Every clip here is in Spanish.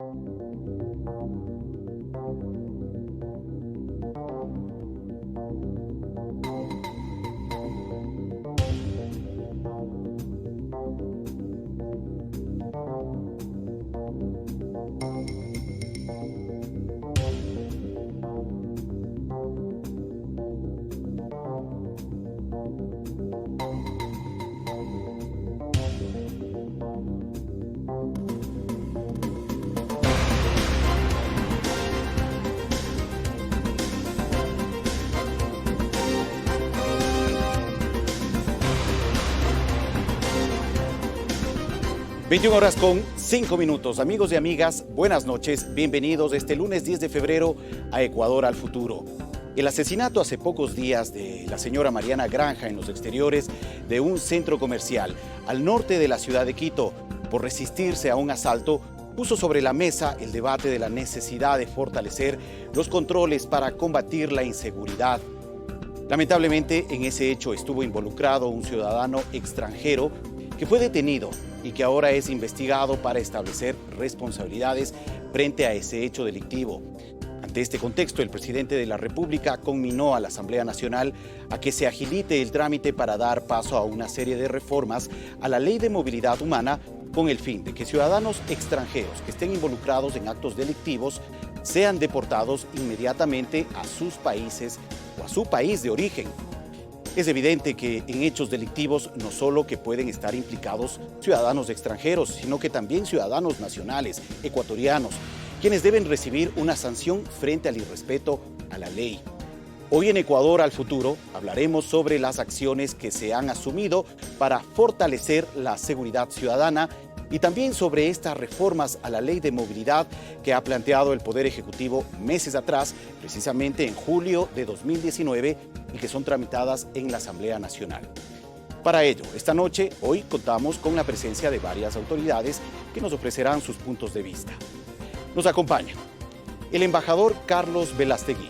21:05. Amigos y amigas, buenas noches. Bienvenidos este lunes 10 de febrero a Ecuador al Futuro. El asesinato hace pocos días de la señora Mariana Granja en los exteriores de un centro comercial al norte de la ciudad de Quito por resistirse a un asalto puso sobre la mesa el debate de la necesidad de fortalecer los controles para combatir la inseguridad. Lamentablemente, en ese hecho estuvo involucrado un ciudadano extranjero que fue detenido y que ahora es investigado para establecer responsabilidades frente a ese hecho delictivo. Ante este contexto, el presidente de la República conminó a la Asamblea Nacional a que se agilite el trámite para dar paso a una serie de reformas a la Ley de Movilidad Humana con el fin de que ciudadanos extranjeros que estén involucrados en actos delictivos sean deportados inmediatamente a sus países o a su país de origen. Es evidente que en hechos delictivos no solo que pueden estar implicados ciudadanos extranjeros, sino que también ciudadanos nacionales, ecuatorianos, quienes deben recibir una sanción frente al irrespeto a la ley. Hoy en Ecuador al Futuro hablaremos sobre las acciones que se han asumido para fortalecer la seguridad ciudadana y también sobre estas reformas a la Ley de Movilidad que ha planteado el Poder Ejecutivo meses atrás, precisamente en julio de 2019, y que son tramitadas en la Asamblea Nacional. Para ello, esta noche, hoy contamos con la presencia de varias autoridades que nos ofrecerán sus puntos de vista. Nos acompaña el embajador Carlos Velastegui,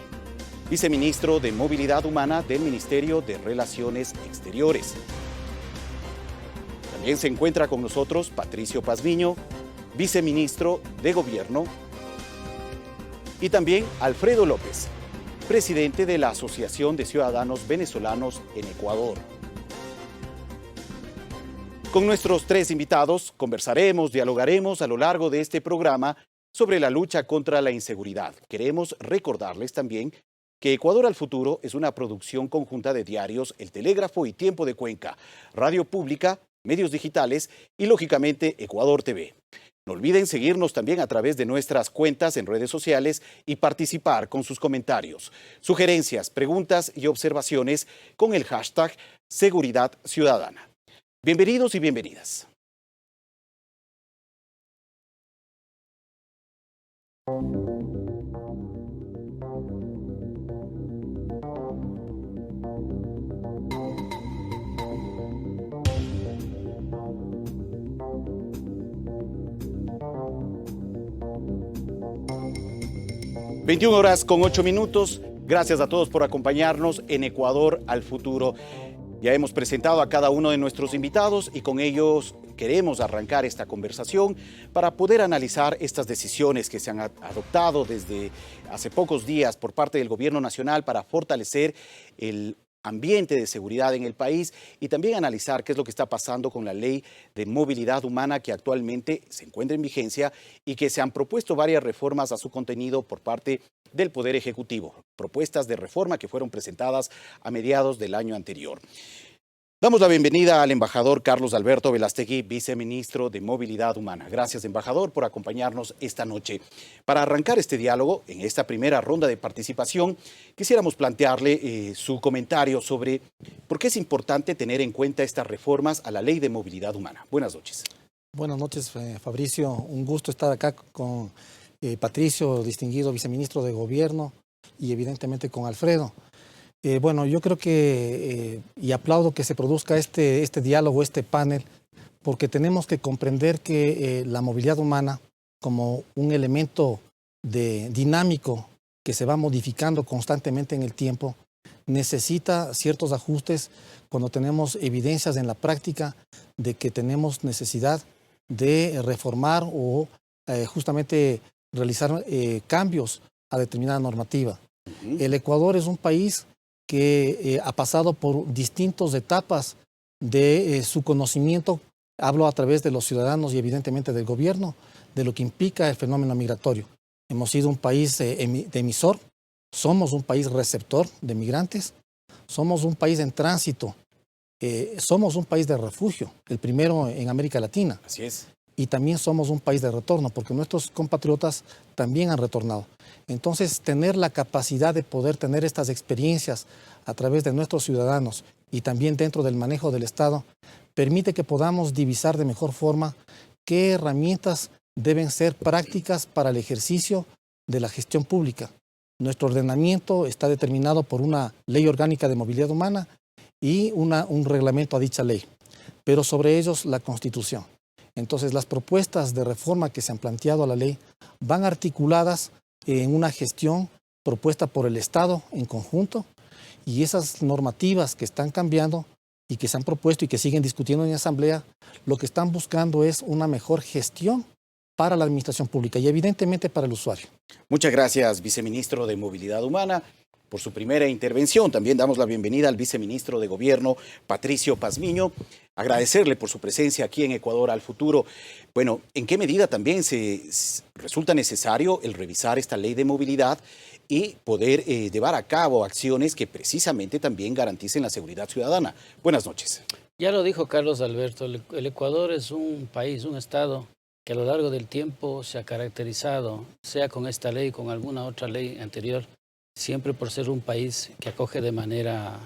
viceministro de Movilidad Humana del Ministerio de Relaciones Exteriores. También se encuentra con nosotros Patricio Pazmiño, viceministro de Gobierno, y también Alfredo López, presidente de la Asociación de Ciudadanos Venezolanos en Ecuador. Con nuestros tres invitados conversaremos, dialogaremos a lo largo de este programa sobre la lucha contra la inseguridad. Queremos recordarles también que Ecuador al Futuro es una producción conjunta de diarios El Telégrafo y Tiempo de Cuenca, Radio Pública, medios digitales y, lógicamente, Ecuador TV. No olviden seguirnos también a través de nuestras cuentas en redes sociales y participar con sus comentarios, sugerencias, preguntas y observaciones con el hashtag Seguridad Ciudadana. Bienvenidos y bienvenidas. (21:08). Gracias a todos por acompañarnos en Ecuador al Futuro. Ya hemos presentado a cada uno de nuestros invitados y con ellos queremos arrancar esta conversación para poder analizar estas decisiones que se han adoptado desde hace pocos días por parte del Gobierno Nacional para fortalecer el ambiente de seguridad en el país y también analizar qué es lo que está pasando con la Ley de Movilidad Humana que actualmente se encuentra en vigencia y que se han propuesto varias reformas a su contenido por parte del Poder Ejecutivo, propuestas de reforma que fueron presentadas a mediados del año anterior. Damos la bienvenida al embajador Carlos Alberto Velastegui, viceministro de Movilidad Humana. Gracias, embajador, por acompañarnos esta noche. Para arrancar este diálogo, en esta primera ronda de participación, quisiéramos plantearle su comentario sobre por qué es importante tener en cuenta estas reformas a la Ley de Movilidad Humana. Buenas noches. Buenas noches, Fabricio. Un gusto estar acá con Patricio, distinguido viceministro de Gobierno, y evidentemente con Alfredo. Bueno, yo creo que, y aplaudo que se produzca este diálogo, este panel, porque tenemos que comprender que la movilidad humana, como un elemento dinámico que se va modificando constantemente en el tiempo, necesita ciertos ajustes cuando tenemos evidencias en la práctica de que tenemos necesidad de reformar o justamente realizar cambios a determinada normativa. El Ecuador es un país que ha pasado por distintas etapas de su conocimiento, hablo a través de los ciudadanos y evidentemente del gobierno, de lo que implica el fenómeno migratorio. Hemos sido un país de emisor, somos un país receptor de migrantes, somos un país en tránsito, somos un país de refugio, el primero en América Latina. Así es. Y también somos un país de retorno, porque nuestros compatriotas también han retornado. Entonces, tener la capacidad de poder tener estas experiencias a través de nuestros ciudadanos y también dentro del manejo del Estado, permite que podamos divisar de mejor forma qué herramientas deben ser prácticas para el ejercicio de la gestión pública. Nuestro ordenamiento está determinado por una ley orgánica de movilidad humana y un reglamento a dicha ley, pero sobre ellos la Constitución. Entonces, las propuestas de reforma que se han planteado a la ley van articuladas en una gestión propuesta por el Estado en conjunto, y esas normativas que están cambiando y que se han propuesto y que siguen discutiendo en Asamblea, lo que están buscando es una mejor gestión para la administración pública y evidentemente para el usuario. Muchas gracias, viceministro de Movilidad Humana, por su primera intervención. También damos la bienvenida al viceministro de Gobierno, Patricio Pazmiño. Agradecerle por su presencia aquí en Ecuador al Futuro. Bueno, ¿en qué medida también resulta necesario el revisar esta ley de movilidad y poder llevar a cabo acciones que precisamente también garanticen la seguridad ciudadana? Buenas noches. Ya lo dijo Carlos Alberto, el Ecuador es un país, un estado que a lo largo del tiempo se ha caracterizado, sea con esta ley, con alguna otra ley anterior, siempre por ser un país que acoge de manera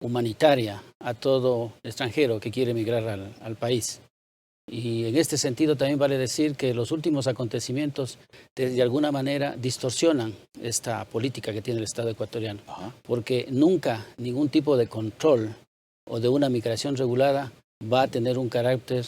humanitaria a todo extranjero que quiere emigrar al país. Y en este sentido también vale decir que los últimos acontecimientos de alguna manera distorsionan esta política que tiene el Estado ecuatoriano, porque nunca ningún tipo de control o de una migración regulada va a tener un carácter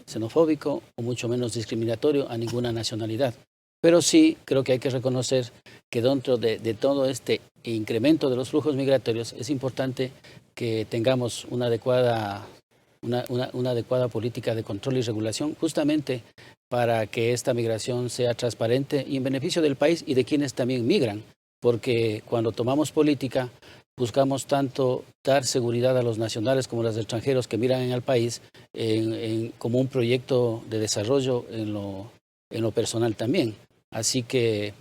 xenofóbico o mucho menos discriminatorio a ninguna nacionalidad. Pero sí creo que hay que reconocer que dentro de todo este incremento de los flujos migratorios es importante que tengamos una adecuada política de control y regulación justamente para que esta migración sea transparente y en beneficio del país y de quienes también migran, porque cuando tomamos política buscamos tanto dar seguridad a los nacionales como a los extranjeros que migran al país como un proyecto de desarrollo en lo personal también. Así que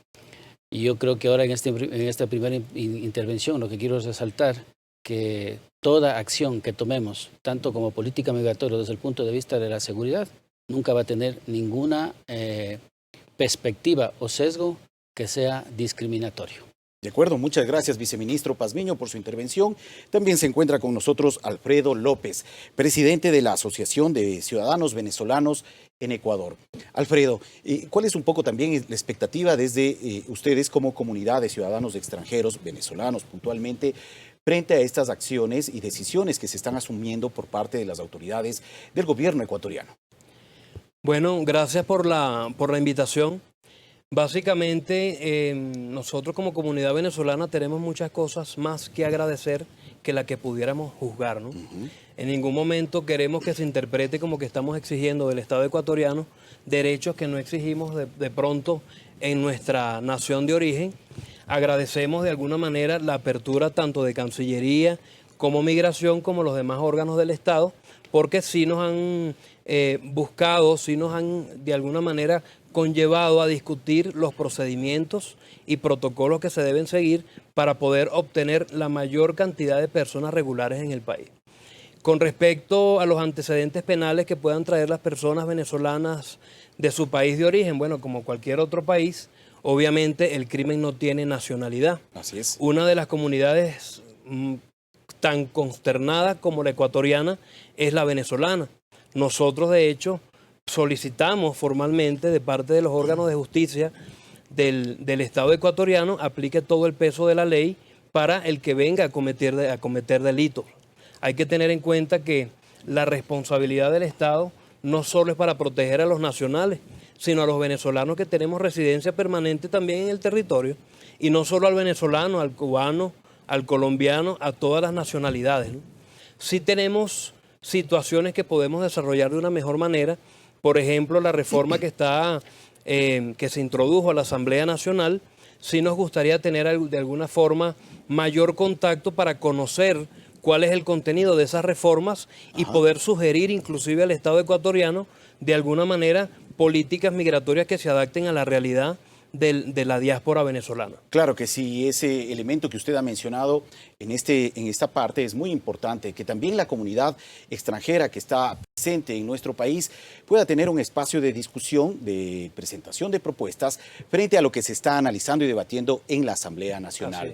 yo creo que ahora en esta primera intervención lo que quiero es resaltar que toda acción que tomemos, tanto como política migratoria desde el punto de vista de la seguridad, nunca va a tener ninguna perspectiva o sesgo que sea discriminatorio. De acuerdo, muchas gracias, viceministro Pazmiño, por su intervención. También se encuentra con nosotros Alfredo López, presidente de la Asociación de Ciudadanos Venezolanos en Ecuador. Alfredo, ¿cuál es un poco también la expectativa desde ustedes como comunidad de ciudadanos extranjeros, venezolanos puntualmente, frente a estas acciones y decisiones que se están asumiendo por parte de las autoridades del gobierno ecuatoriano? Bueno, gracias por la invitación. Básicamente, nosotros como comunidad venezolana tenemos muchas cosas más que agradecer que la que pudiéramos juzgar, ¿no? En ningún momento queremos que se interprete como que estamos exigiendo del Estado ecuatoriano derechos que no exigimos de pronto en nuestra nación de origen. Agradecemos de alguna manera la apertura tanto de Cancillería como Migración como los demás órganos del Estado, porque sí nos han buscado, sí nos han de alguna manera conllevado a discutir los procedimientos y protocolos que se deben seguir para poder obtener la mayor cantidad de personas regulares en el país. Con respecto a los antecedentes penales que puedan traer las personas venezolanas de su país de origen, bueno, como cualquier otro país, obviamente el crimen no tiene nacionalidad. Así es. Una de las comunidades tan consternada como la ecuatoriana es la venezolana. Nosotros, de hecho, solicitamos formalmente de parte de los órganos de justicia del Estado ecuatoriano aplique todo el peso de la ley para el que venga a cometer delitos. Hay que tener en cuenta que la responsabilidad del Estado no solo es para proteger a los nacionales, sino a los venezolanos que tenemos residencia permanente también en el territorio, y no solo al venezolano, al cubano, al colombiano, a todas las nacionalidades, ¿no? Sí tenemos situaciones que podemos desarrollar de una mejor manera, Por ejemplo, la reforma que se introdujo a la Asamblea Nacional, sí nos gustaría tener de alguna forma mayor contacto para conocer cuál es el contenido de esas reformas y poder sugerir inclusive al Estado ecuatoriano de alguna manera políticas migratorias que se adapten a la realidad de la diáspora venezolana. Claro que sí, ese elemento que usted ha mencionado en esta parte es muy importante, que también la comunidad extranjera que está presente en nuestro país pueda tener un espacio de discusión, de presentación de propuestas frente a lo que se está analizando y debatiendo en la Asamblea Nacional.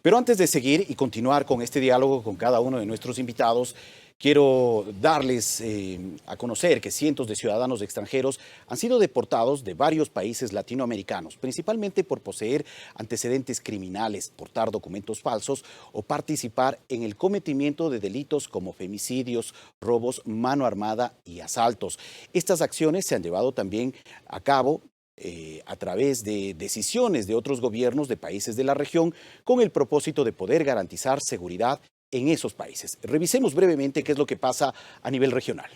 Pero antes de seguir y continuar con este diálogo con cada uno de nuestros invitados, quiero darles a conocer que cientos de ciudadanos extranjeros han sido deportados de varios países latinoamericanos, principalmente por poseer antecedentes criminales, portar documentos falsos o participar en el cometimiento de delitos como femicidios, robos, mano armada y asaltos. Estas acciones se han llevado también a cabo a través de decisiones de otros gobiernos de países de la región con el propósito de poder garantizar seguridad en esos países. Revisemos brevemente qué es lo que pasa a nivel regional.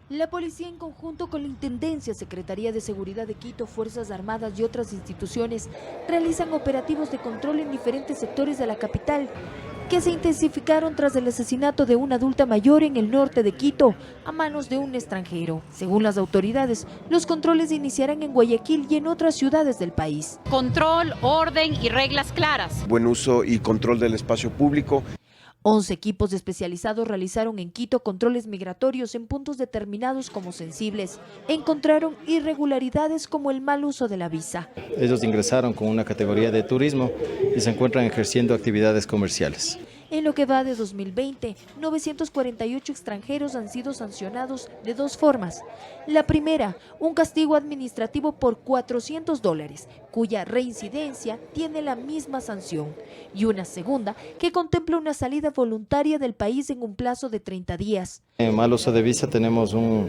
La policía, en conjunto con la Intendencia, Secretaría de Seguridad de Quito, Fuerzas Armadas y otras instituciones, realizan operativos de control en diferentes sectores de la capital, que se intensificaron tras el asesinato de una adulta mayor en el norte de Quito a manos de un extranjero. Según las autoridades, los controles iniciarán en Guayaquil y en otras ciudades del país. Control, orden y reglas claras. Buen uso y control del espacio público. 11 equipos especializados realizaron en Quito controles migratorios en puntos determinados como sensibles. Encontraron irregularidades como el mal uso de la visa. Ellos ingresaron con una categoría de turismo y se encuentran ejerciendo actividades comerciales. En lo que va de 2020, 948 extranjeros han sido sancionados de dos formas. La primera, un castigo administrativo por $400, cuya reincidencia tiene la misma sanción. Y una segunda, que contempla una salida voluntaria del país en un plazo de 30 días. En mal uso de visa tenemos un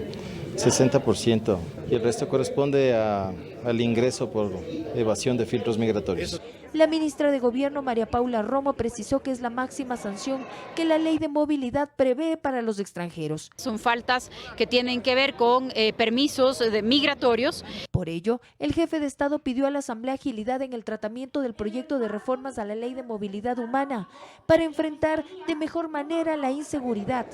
60% y el resto corresponde al ingreso por evasión de filtros migratorios. La ministra de Gobierno, María Paula Romo, precisó que es la máxima sanción que la ley de movilidad prevé para los extranjeros. Son faltas que tienen que ver con permisos migratorios. Por ello, el jefe de Estado pidió a la Asamblea agilidad en el tratamiento del proyecto de reformas a la ley de movilidad humana para enfrentar de mejor manera la inseguridad.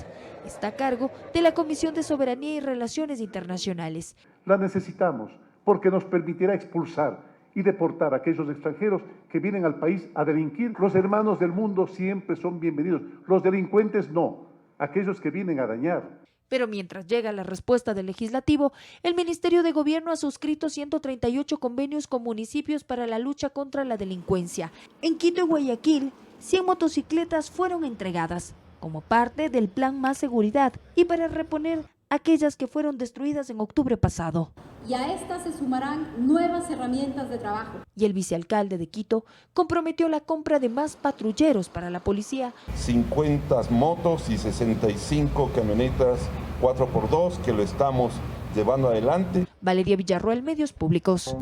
Está a cargo de la Comisión de Soberanía y Relaciones Internacionales. La necesitamos porque nos permitirá expulsar y deportar a aquellos extranjeros que vienen al país a delinquir. Los hermanos del mundo siempre son bienvenidos, los delincuentes no, aquellos que vienen a dañar. Pero mientras llega la respuesta del Legislativo, el Ministerio de Gobierno ha suscrito 138 convenios con municipios para la lucha contra la delincuencia. En Quito y Guayaquil, 100 motocicletas fueron entregadas como parte del Plan Más Seguridad y para reponer aquellas que fueron destruidas en octubre pasado. Y a estas se sumarán nuevas herramientas de trabajo. Y el vicealcalde de Quito comprometió la compra de más patrulleros para la policía. 50 motos y 65 camionetas 4x2 que lo estamos llevando adelante. Valeria Villarroel, Medios Públicos.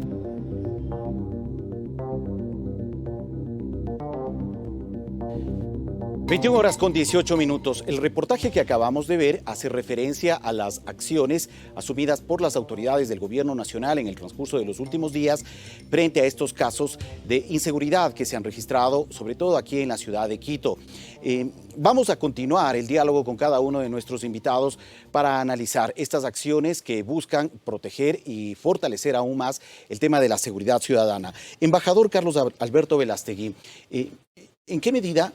(21:18). El reportaje que acabamos de ver hace referencia a las acciones asumidas por las autoridades del gobierno nacional en el transcurso de los últimos días frente a estos casos de inseguridad que se han registrado, sobre todo aquí en la ciudad de Quito. Vamos a continuar el diálogo con cada uno de nuestros invitados para analizar estas acciones que buscan proteger y fortalecer aún más el tema de la seguridad ciudadana. Embajador Carlos Alberto Velastegui, ¿en qué medida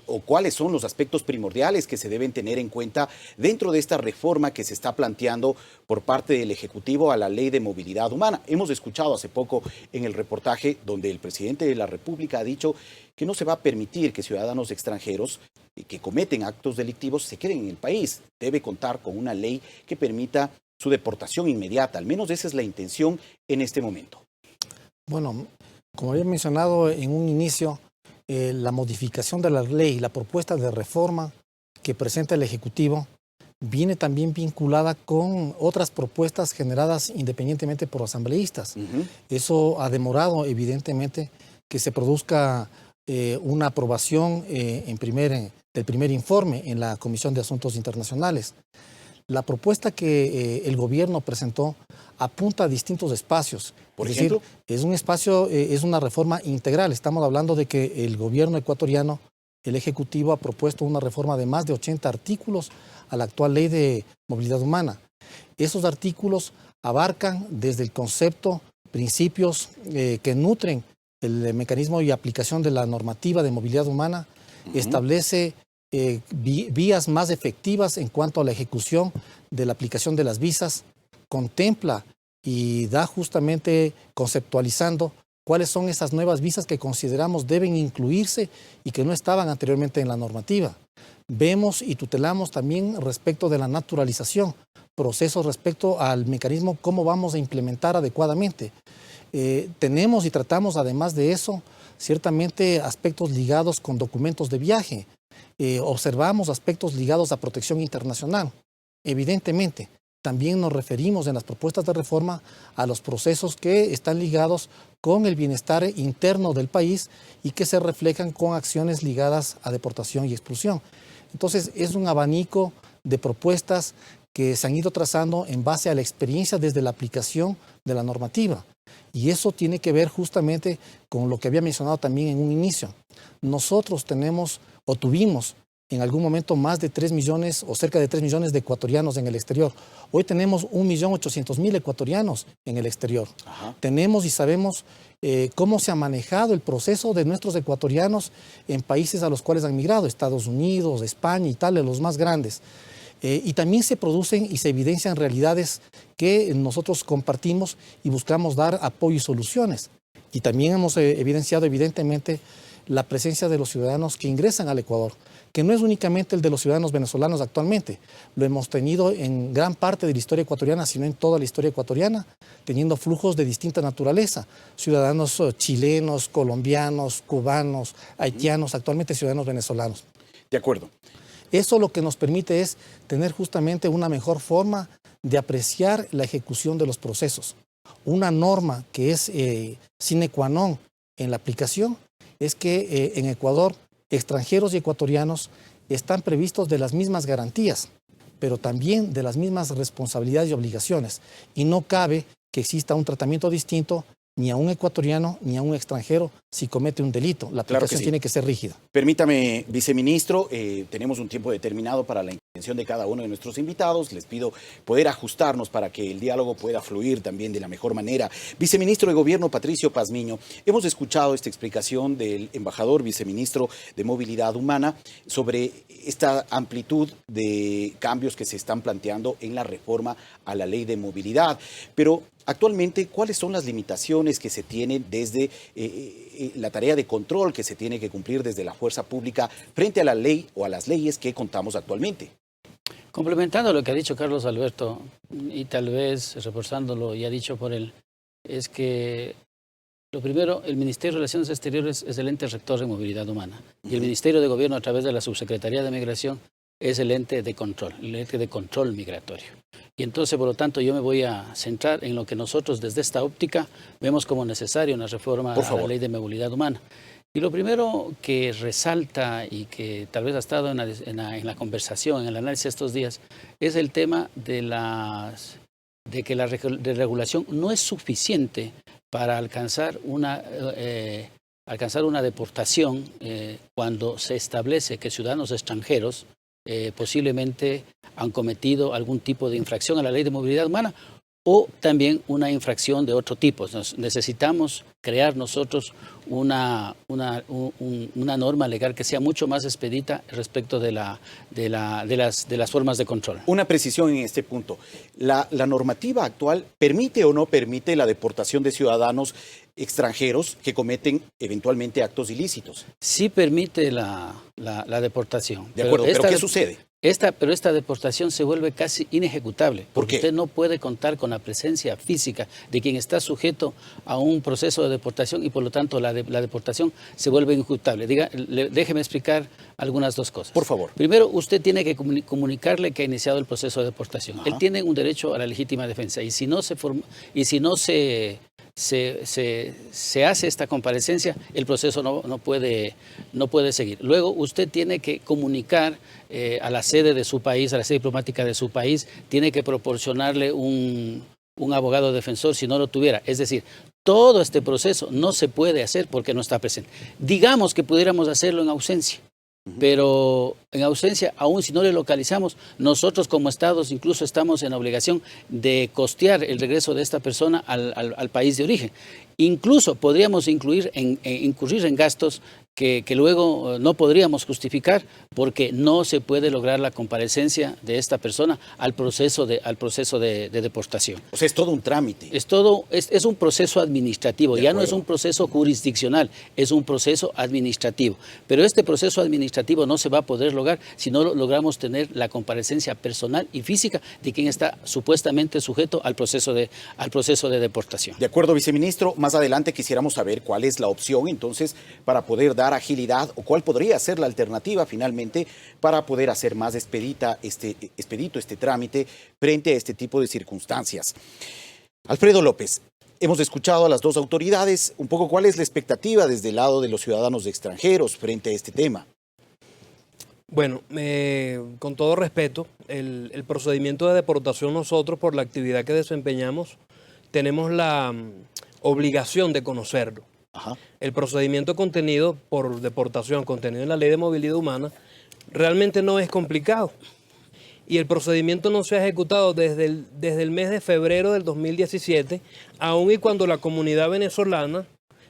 o cuáles son los aspectos primordiales que se deben tener en cuenta dentro de esta reforma que se está planteando por parte del Ejecutivo a la Ley de Movilidad Humana? Hemos escuchado hace poco en el reportaje donde el presidente de la República ha dicho que no se va a permitir que ciudadanos extranjeros que cometen actos delictivos se queden en el país. Debe contar con una ley que permita su deportación inmediata. Al menos esa es la intención en este momento. Bueno, como había mencionado en un inicio, la modificación de la ley, la propuesta de reforma que presenta el Ejecutivo viene también vinculada con otras propuestas generadas independientemente por asambleístas. Eso ha demorado, evidentemente, que se produzca una aprobación del primer informe en la Comisión de Asuntos Internacionales. La propuesta que el gobierno presentó apunta a distintos espacios. Por Es ejemplo, decir, es un espacio, es una reforma integral. Estamos hablando de que el gobierno ecuatoriano, el Ejecutivo, ha propuesto una reforma de más de 80 artículos a la actual ley de movilidad humana. Esos artículos abarcan desde el concepto, principios que nutren el mecanismo y aplicación de la normativa de movilidad humana, establece vías más efectivas en cuanto a la ejecución de la aplicación de las visas, contempla y da justamente conceptualizando cuáles son esas nuevas visas que consideramos deben incluirse y que no estaban anteriormente en la normativa. Vemos y tutelamos también respecto de la naturalización, procesos respecto al mecanismo, cómo vamos a implementar adecuadamente. Tenemos y tratamos, además de eso, ciertamente aspectos ligados con documentos de viaje. Observamos aspectos ligados a protección internacional. Evidentemente, también nos referimos en las propuestas de reforma a los procesos que están ligados con el bienestar interno del país y que se reflejan con acciones ligadas a deportación y expulsión. Entonces, es un abanico de propuestas que se han ido trazando en base a la experiencia desde la aplicación de la normativa. Y eso tiene que ver justamente con lo que había mencionado también en un inicio. Nosotros tenemos o tuvimos en algún momento más de 3 millones o cerca de 3 millones de ecuatorianos en el exterior. Hoy tenemos 1.800.000 ecuatorianos en el exterior. Tenemos y sabemos cómo se ha manejado el proceso de nuestros ecuatorianos en países a los cuales han migrado, Estados Unidos, España, Italia, los más grandes. Y también se producen y se evidencian realidades que nosotros compartimos y buscamos dar apoyo y soluciones. Y también hemos evidenciado evidentemente la presencia de los ciudadanos que ingresan al Ecuador, que no es únicamente el de los ciudadanos venezolanos actualmente. Lo hemos tenido en gran parte de la historia ecuatoriana, sino en toda la historia ecuatoriana, teniendo flujos de distinta naturaleza. Ciudadanos chilenos, colombianos, cubanos, haitianos, actualmente ciudadanos venezolanos. De acuerdo. Eso lo que nos permite es tener justamente una mejor forma de apreciar la ejecución de los procesos. Una norma que es sine qua non en la aplicación es que en Ecuador extranjeros y ecuatorianos están previstos de las mismas garantías, pero también de las mismas responsabilidades y obligaciones. Y no cabe que exista un tratamiento distinto ni a un ecuatoriano ni a un extranjero si comete un delito. La aplicación tiene que ser rígida. Permítame, viceministro, tenemos un tiempo determinado para la intervención de cada uno de nuestros invitados. Les pido poder ajustarnos para que el diálogo pueda fluir también de la mejor manera. Viceministro de Gobierno Patricio Pazmiño, hemos escuchado esta explicación del embajador viceministro de Movilidad Humana sobre esta amplitud de cambios que se están planteando en la reforma a la ley de movilidad. Pero actualmente, ¿cuáles son las limitaciones que se tienen desde la tarea de control que se tiene que cumplir desde la fuerza pública frente a la ley o a las leyes que contamos actualmente? Complementando lo que ha dicho Carlos Alberto, y tal vez reforzándolo ya dicho por él, es que lo primero, el Ministerio de Relaciones Exteriores es el ente rector de movilidad humana y el Ministerio de Gobierno a través de la Subsecretaría de Migración es el ente de control migratorio. Y entonces, por lo tanto, yo me voy a centrar en lo que nosotros desde esta óptica vemos como necesario una reforma a la ley de movilidad humana. Y lo primero que resalta y que tal vez ha estado en la conversación, en el análisis de estos días, es el tema de que la regulación no es suficiente para alcanzar una deportación cuando se establece que ciudadanos extranjeros posiblemente han cometido algún tipo de infracción a la ley de movilidad humana o también una infracción de otro tipo. Necesitamos crear nosotros una norma legal que sea mucho más expedita respecto de las formas de control. Una precisión en este punto. ¿La normativa actual permite o no permite la deportación de ciudadanos extranjeros que cometen eventualmente actos ilícitos? Sí permite la deportación. De acuerdo, pero ¿qué sucede? Pero esta deportación se vuelve casi inejecutable. Porque usted no puede contar con la presencia física de quien está sujeto a un proceso de deportación y por lo tanto la deportación se vuelve inejecutable. Déjeme explicar algunas dos cosas. Por favor. Primero, usted tiene que comunicarle que ha iniciado el proceso de deportación. Él tiene un derecho a la legítima defensa y si no se se hace esta comparecencia, el proceso no puede seguir. Luego usted tiene que comunicar a la sede de su país, a la sede diplomática de su país, tiene que proporcionarle un abogado defensor si no lo tuviera. Es decir, todo este proceso no se puede hacer porque no está presente. Digamos que pudiéramos hacerlo en ausencia. Pero en ausencia, aún si no le localizamos, nosotros como estados incluso estamos en obligación de costear el regreso de esta persona al país de origen. Incluso podríamos incurrir en gastos que luego no podríamos justificar porque no se puede lograr la comparecencia de esta persona al proceso de deportación. O sea, es todo un trámite. Es un proceso administrativo, ya no es un proceso jurisdiccional, es un proceso administrativo. Pero este proceso administrativo no se va a poder lograr si no logramos tener la comparecencia personal y física de quien está supuestamente sujeto al proceso de deportación. De acuerdo, viceministro, más adelante quisiéramos saber cuál es la opción entonces para poder dar agilidad o cuál podría ser la alternativa finalmente para poder hacer más expedito este trámite frente a este tipo de circunstancias. Alfredo López, hemos escuchado a las dos autoridades, un poco cuál es la expectativa desde el lado de los ciudadanos extranjeros frente a este tema. Bueno, con todo respeto, el procedimiento de deportación nosotros por la actividad que desempeñamos tenemos la obligación de conocerlo. Ajá. El procedimiento contenido por deportación, contenido en la Ley de Movilidad Humana, realmente no es complicado. Y el procedimiento no se ha ejecutado desde el mes de febrero del 2017, aun y cuando la comunidad venezolana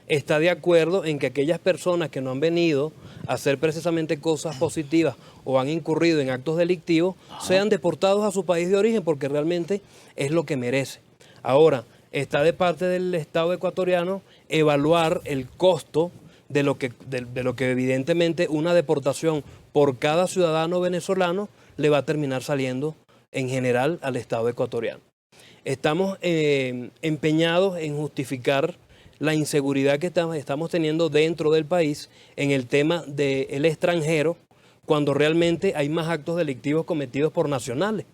está de acuerdo en que aquellas personas que no han venido a hacer precisamente cosas positivas o han incurrido en actos delictivos, sean deportados a su país de origen, porque realmente es lo que merece. Ahora, está de parte del Estado ecuatoriano evaluar el costo de lo que evidentemente una deportación por cada ciudadano venezolano le va a terminar saliendo en general al Estado ecuatoriano. Estamos empeñados en justificar la inseguridad que estamos teniendo dentro del país en el tema del extranjero, cuando realmente hay más actos delictivos cometidos por nacionales.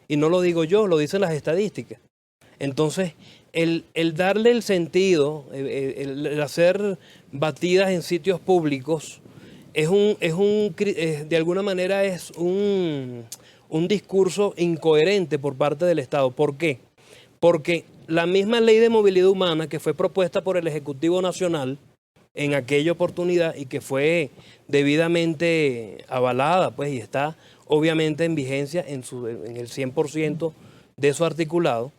Y no lo digo yo, lo dicen las estadísticas. Entonces, el darle el sentido, el hacer batidas en sitios públicos, de alguna manera es un discurso incoherente por parte del Estado. ¿Por qué? Porque la misma Ley de Movilidad Humana que fue propuesta por el Ejecutivo Nacional en aquella oportunidad y que fue debidamente avalada, pues, y está obviamente en vigencia en el 100% de su articulado,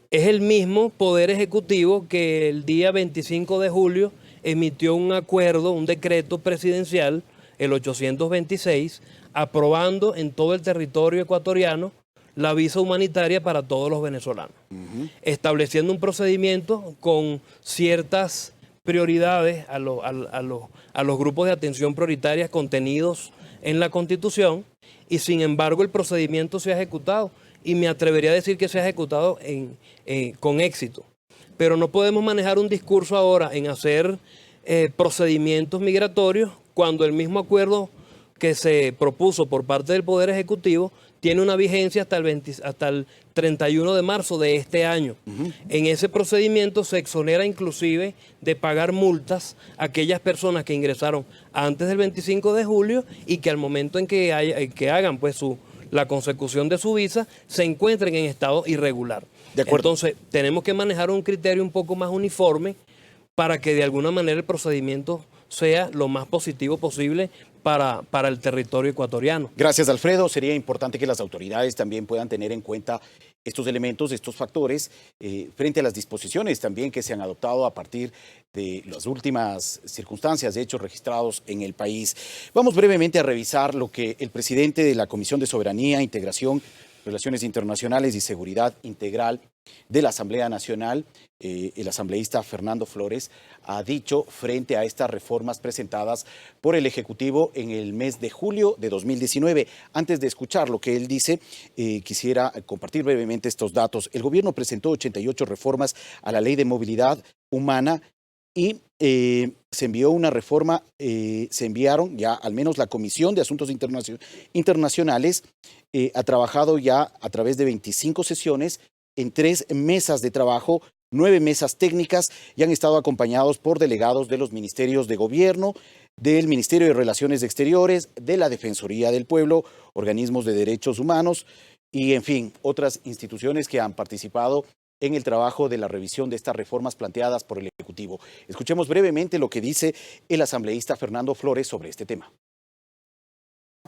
es el mismo Poder Ejecutivo que el día 25 de julio emitió un acuerdo, un decreto presidencial, el 826, aprobando en todo el territorio ecuatoriano la visa humanitaria para todos los venezolanos, estableciendo un procedimiento con ciertas prioridades a los grupos de atención prioritarias contenidos en la Constitución, y sin embargo el procedimiento se ha ejecutado, y me atrevería a decir que se ha ejecutado con éxito. Pero no podemos manejar un discurso ahora en hacer procedimientos migratorios cuando el mismo acuerdo que se propuso por parte del Poder Ejecutivo tiene una vigencia hasta el 31 de marzo de este año. En ese procedimiento se exonera inclusive de pagar multas a aquellas personas que ingresaron antes del 25 de julio y que al momento en que hagan pues la consecución de su visa se encuentren en estado irregular. De acuerdo. Entonces, tenemos que manejar un criterio un poco más uniforme para que de alguna manera el procedimiento sea lo más positivo posible para el territorio ecuatoriano. Gracias, Alfredo. Sería importante que las autoridades también puedan tener en cuenta estos elementos, estos factores, frente a las disposiciones también que se han adoptado a partir de las últimas circunstancias de hechos registrados en el país. Vamos brevemente a revisar lo que el presidente de la Comisión de Soberanía, Integración, Relaciones Internacionales y Seguridad Integral de la Asamblea Nacional, el asambleísta Fernando Flores, ha dicho frente a estas reformas presentadas por el Ejecutivo en el mes de julio de 2019. Antes de escuchar lo que él dice, quisiera compartir brevemente estos datos. El gobierno presentó 88 reformas a la Ley de Movilidad Humana y se envió una reforma, se enviaron ya al menos la Comisión de Asuntos Internacionales, ha trabajado ya a través de 25 sesiones en 3 mesas de trabajo 9 mesas técnicas y han estado acompañados por delegados de los ministerios de gobierno, del Ministerio de Relaciones Exteriores, de la Defensoría del Pueblo, organismos de derechos humanos y, en fin, otras instituciones que han participado en el trabajo de la revisión de estas reformas planteadas por el Ejecutivo. Escuchemos brevemente lo que dice el asambleísta Fernando Flores sobre este tema.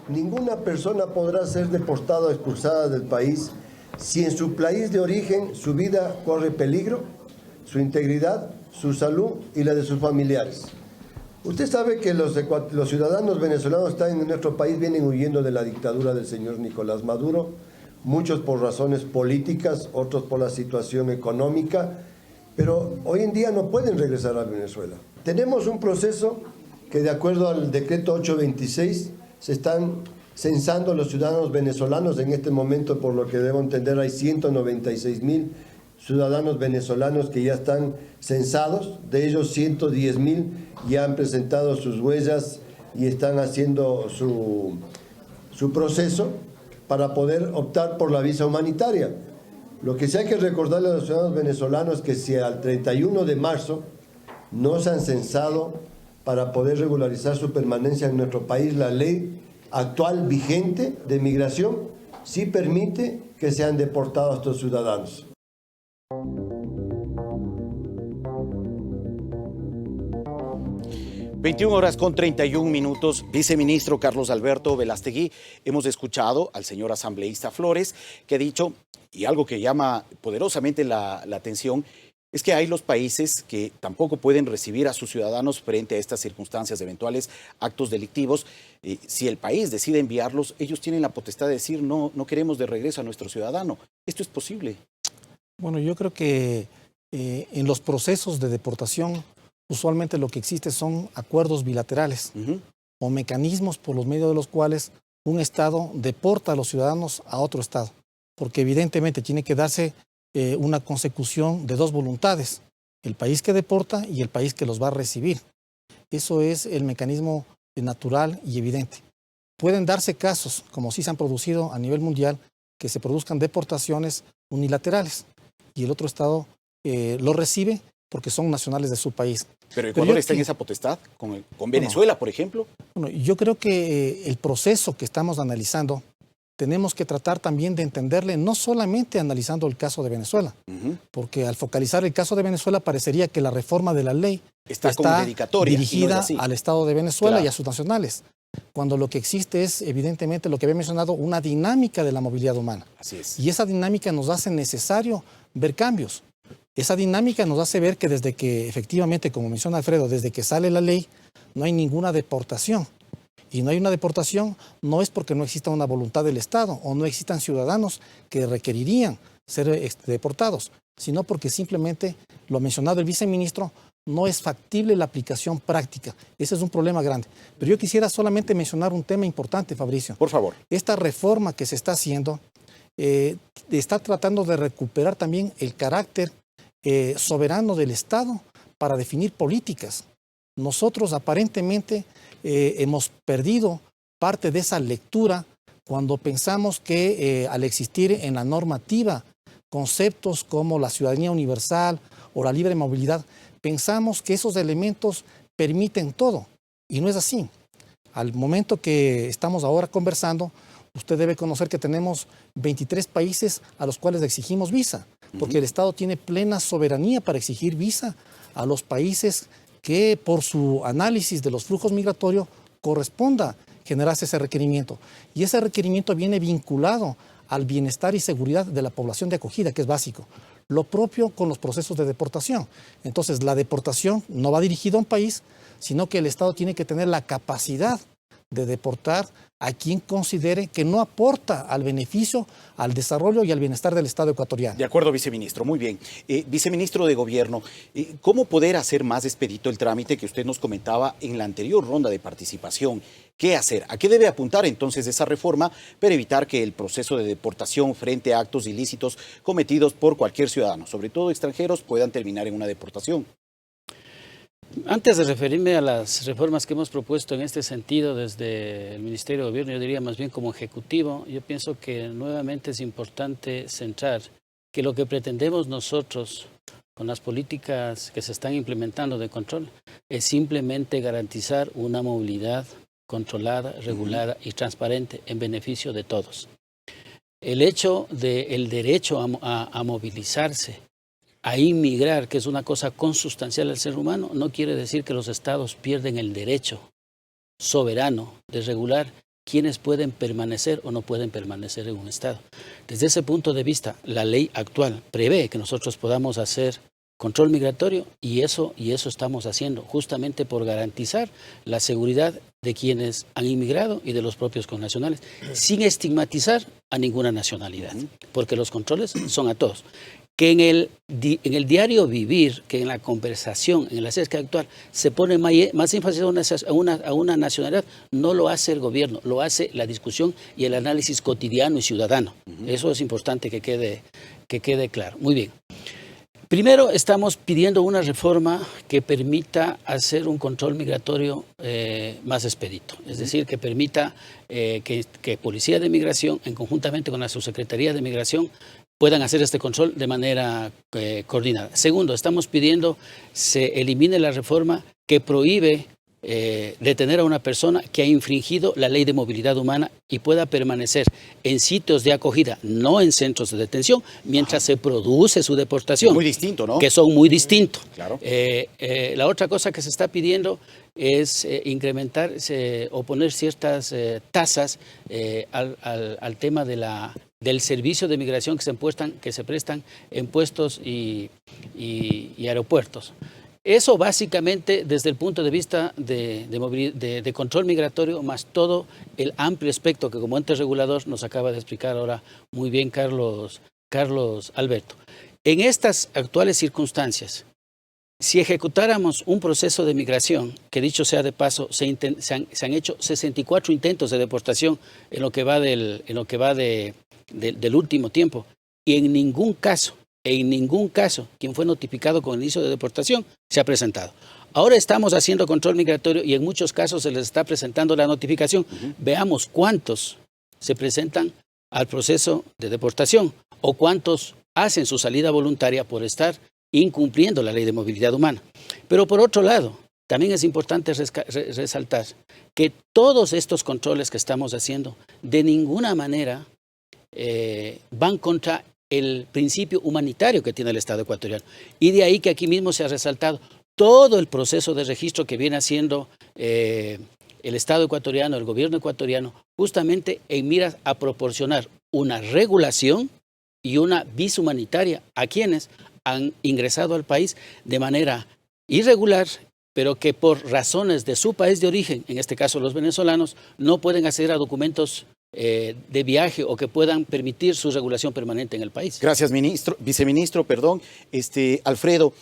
Ninguna persona podrá ser deportada o expulsada del país si en su país de origen su vida corre peligro, su integridad, su salud y la de sus familiares. Usted sabe que los ciudadanos venezolanos que están en nuestro país vienen huyendo de la dictadura del señor Nicolás Maduro, muchos por razones políticas, otros por la situación económica, pero hoy en día no pueden regresar a Venezuela. Tenemos un proceso que, de acuerdo al decreto 826, se están censando los ciudadanos venezolanos. En este momento, por lo que debo entender, hay 196,000 ciudadanos venezolanos que ya están censados. De ellos, 110,000 ya han presentado sus huellas y están haciendo su proceso para poder optar por la visa humanitaria. Lo que sí hay que recordarle a los ciudadanos venezolanos es que si al 31 de marzo no se han censado para poder regularizar su permanencia en nuestro país, la ley actual vigente de migración sí permite que sean deportados estos ciudadanos. (21:31). Viceministro Carlos Alberto Velastegui, hemos escuchado al señor asambleísta Flores, que ha dicho, y algo que llama poderosamente la atención, es que hay los países que tampoco pueden recibir a sus ciudadanos frente a estas circunstancias de eventuales actos delictivos. Si el país decide enviarlos, ellos tienen la potestad de decir no queremos de regreso a nuestro ciudadano. ¿Esto es posible? Bueno, yo creo que en los procesos de deportación usualmente lo que existe son acuerdos bilaterales o mecanismos por los medios de los cuales un Estado deporta a los ciudadanos a otro Estado, porque evidentemente tiene que darse una consecución de dos voluntades, el país que deporta y el país que los va a recibir. Eso es el mecanismo natural y evidente. Pueden darse casos, como sí se han producido a nivel mundial, que se produzcan deportaciones unilaterales y el otro Estado lo recibe porque son nacionales de su país. ¿Pero Ecuador está en esa potestad? ¿Con Venezuela, por ejemplo? Bueno, yo creo que el proceso que estamos analizando tenemos que tratar también de entenderle, no solamente analizando el caso de Venezuela, porque al focalizar el caso de Venezuela parecería que la reforma de la ley está dirigida al Estado de Venezuela y a sus nacionales, cuando lo que existe es, evidentemente, lo que había mencionado, una dinámica de la movilidad humana. Así es. Y esa dinámica nos hace necesario ver cambios. Esa dinámica nos hace ver que desde que, efectivamente, como menciona Alfredo, desde que sale la ley, no hay ninguna deportación. Y no hay una deportación, no es porque no exista una voluntad del Estado o no existan ciudadanos que requerirían ser deportados, sino porque simplemente, lo mencionado el viceministro, no es factible la aplicación práctica. Ese es un problema grande. Pero yo quisiera solamente mencionar un tema importante, Fabricio. Por favor. Esta reforma que se está haciendo está tratando de recuperar también el carácter soberano del Estado para definir políticas. Nosotros aparentemente hemos perdido parte de esa lectura cuando pensamos que al existir en la normativa conceptos como la ciudadanía universal o la libre movilidad, pensamos que esos elementos permiten todo, y no es así. Al momento que estamos ahora conversando, usted debe conocer que tenemos 23 países a los cuales exigimos visa, porque el Estado tiene plena soberanía para exigir visa a los países que por su análisis de los flujos migratorios corresponda generarse ese requerimiento. Y ese requerimiento viene vinculado al bienestar y seguridad de la población de acogida, que es básico. Lo propio con los procesos de deportación. Entonces, la deportación no va dirigida a un país, sino que el Estado tiene que tener la capacidad de deportar a quien considere que no aporta al beneficio, al desarrollo y al bienestar del Estado ecuatoriano. De acuerdo, viceministro. Muy bien. Viceministro de Gobierno, ¿cómo poder hacer más expedito el trámite que usted nos comentaba en la anterior ronda de participación? ¿Qué hacer? ¿A qué debe apuntar entonces esa reforma para evitar que el proceso de deportación frente a actos ilícitos cometidos por cualquier ciudadano, sobre todo extranjeros, puedan terminar en una deportación? Antes de referirme a las reformas que hemos propuesto en este sentido desde el Ministerio de Gobierno, yo diría más bien como ejecutivo, yo pienso que nuevamente es importante centrar que lo que pretendemos nosotros con las políticas que se están implementando de control es simplemente garantizar una movilidad controlada, regulada y transparente en beneficio de todos. El hecho del derecho a movilizarse, a inmigrar, que es una cosa consustancial al ser humano, no quiere decir que los estados pierden el derecho soberano de regular quiénes pueden permanecer o no pueden permanecer en un estado. Desde ese punto de vista, la ley actual prevé que nosotros podamos hacer control migratorio y eso estamos haciendo, justamente por garantizar la seguridad de quienes han inmigrado y de los propios connacionales, sin estigmatizar a ninguna nacionalidad, porque los controles son a todos. Que en el diario vivir, que en la conversación, en el acerca actual, se pone más énfasis a una nacionalidad, no lo hace el gobierno, lo hace la discusión y el análisis cotidiano y ciudadano. Eso es importante que quede claro. Muy bien. Primero, estamos pidiendo una reforma que permita hacer un control migratorio más expedito, es decir, que permita que Policía de Migración, conjuntamente con la Subsecretaría de Migración, puedan hacer este control de manera coordinada. Segundo, estamos pidiendo se elimine la reforma que prohíbe detener a una persona que ha infringido la ley de movilidad humana y pueda permanecer en sitios de acogida, no en centros de detención, mientras se produce su deportación. Muy distinto, ¿no? Que son muy distintos. Claro. La otra cosa que se está pidiendo es incrementar o poner ciertas tasas al tema del servicio de migración que se prestan en puestos y aeropuertos. Eso básicamente desde el punto de vista de control migratorio, más todo el amplio espectro que como ente regulador nos acaba de explicar ahora muy bien Carlos Alberto. En estas actuales circunstancias, si ejecutáramos un proceso de migración, que dicho sea de paso, se han hecho 64 intentos de deportación en lo que va del último tiempo, y en ningún caso, quien fue notificado con el inicio de deportación se ha presentado. Ahora estamos haciendo control migratorio y en muchos casos se les está presentando la notificación. Veamos cuántos se presentan al proceso de deportación o cuántos hacen su salida voluntaria por estar incumpliendo la ley de movilidad humana. Pero por otro lado, también es importante resaltar que todos estos controles que estamos haciendo de ninguna manera van contra el principio humanitario que tiene el Estado ecuatoriano. Y de ahí que aquí mismo se ha resaltado todo el proceso de registro que viene haciendo el Estado ecuatoriano, el gobierno ecuatoriano, justamente en miras a proporcionar una regulación y una visa humanitaria a quienes han ingresado al país de manera irregular, pero que por razones de su país de origen, en este caso los venezolanos, no pueden acceder a documentos de viaje o que puedan permitir su regulación permanente en el país. Gracias, viceministro. Alfredo,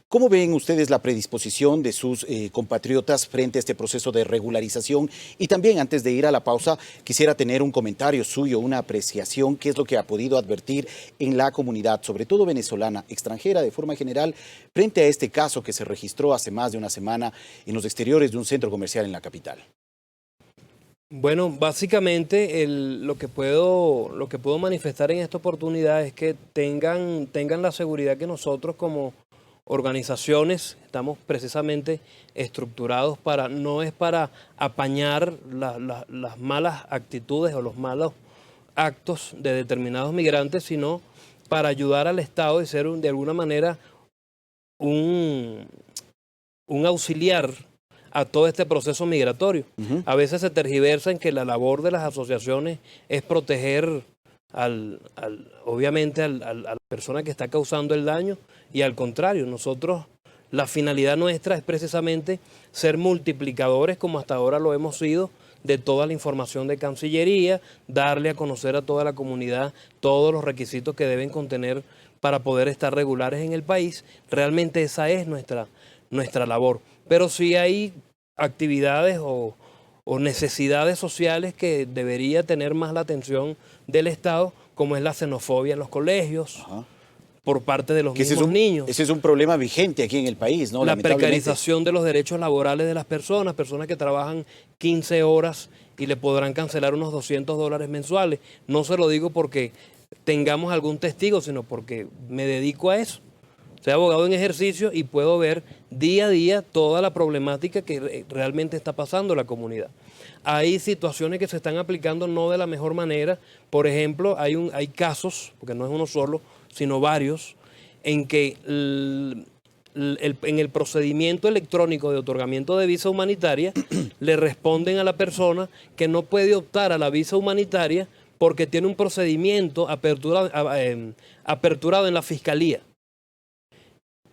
¿cómo ven ustedes la predisposición de sus compatriotas frente a este proceso de regularización? Y también, antes de ir a la pausa, quisiera tener un comentario suyo, una apreciación, qué es lo que ha podido advertir en la comunidad, sobre todo venezolana, extranjera de forma general, frente a este caso que se registró hace más de una semana en los exteriores de un centro comercial en la capital. Bueno, básicamente lo que puedo manifestar en esta oportunidad es que tengan la seguridad que nosotros como organizaciones estamos precisamente estructurados no es para apañar las malas actitudes o los malos actos de determinados migrantes, sino para ayudar al Estado y ser de alguna manera un auxiliar a todo este proceso migratorio. A veces se tergiversa en que la labor de las asociaciones es proteger obviamente a la persona que está causando el daño, y al contrario, la finalidad nuestra es precisamente ser multiplicadores, como hasta ahora lo hemos sido, de toda la información de Cancillería, darle a conocer a toda la comunidad todos los requisitos que deben contener para poder estar regulares en el país. Realmente esa es nuestra labor. Pero sí hay actividades o necesidades sociales que debería tener más la atención del Estado, como es la xenofobia en los colegios, por parte de los mismos niños. Ese es un problema vigente aquí en el país, ¿no? La precarización de los derechos laborales de las personas que trabajan 15 horas y le podrán cancelar unos $200 mensuales. No se lo digo porque tengamos algún testigo, sino porque me dedico a eso. Soy abogado en ejercicio y puedo ver día a día toda la problemática que realmente está pasando en la comunidad. Hay situaciones que se están aplicando no de la mejor manera. Por ejemplo, hay casos, porque no es uno solo, sino varios, en que en el procedimiento electrónico de otorgamiento de visa humanitaria le responden a la persona que no puede optar a la visa humanitaria porque tiene un procedimiento aperturado en la fiscalía.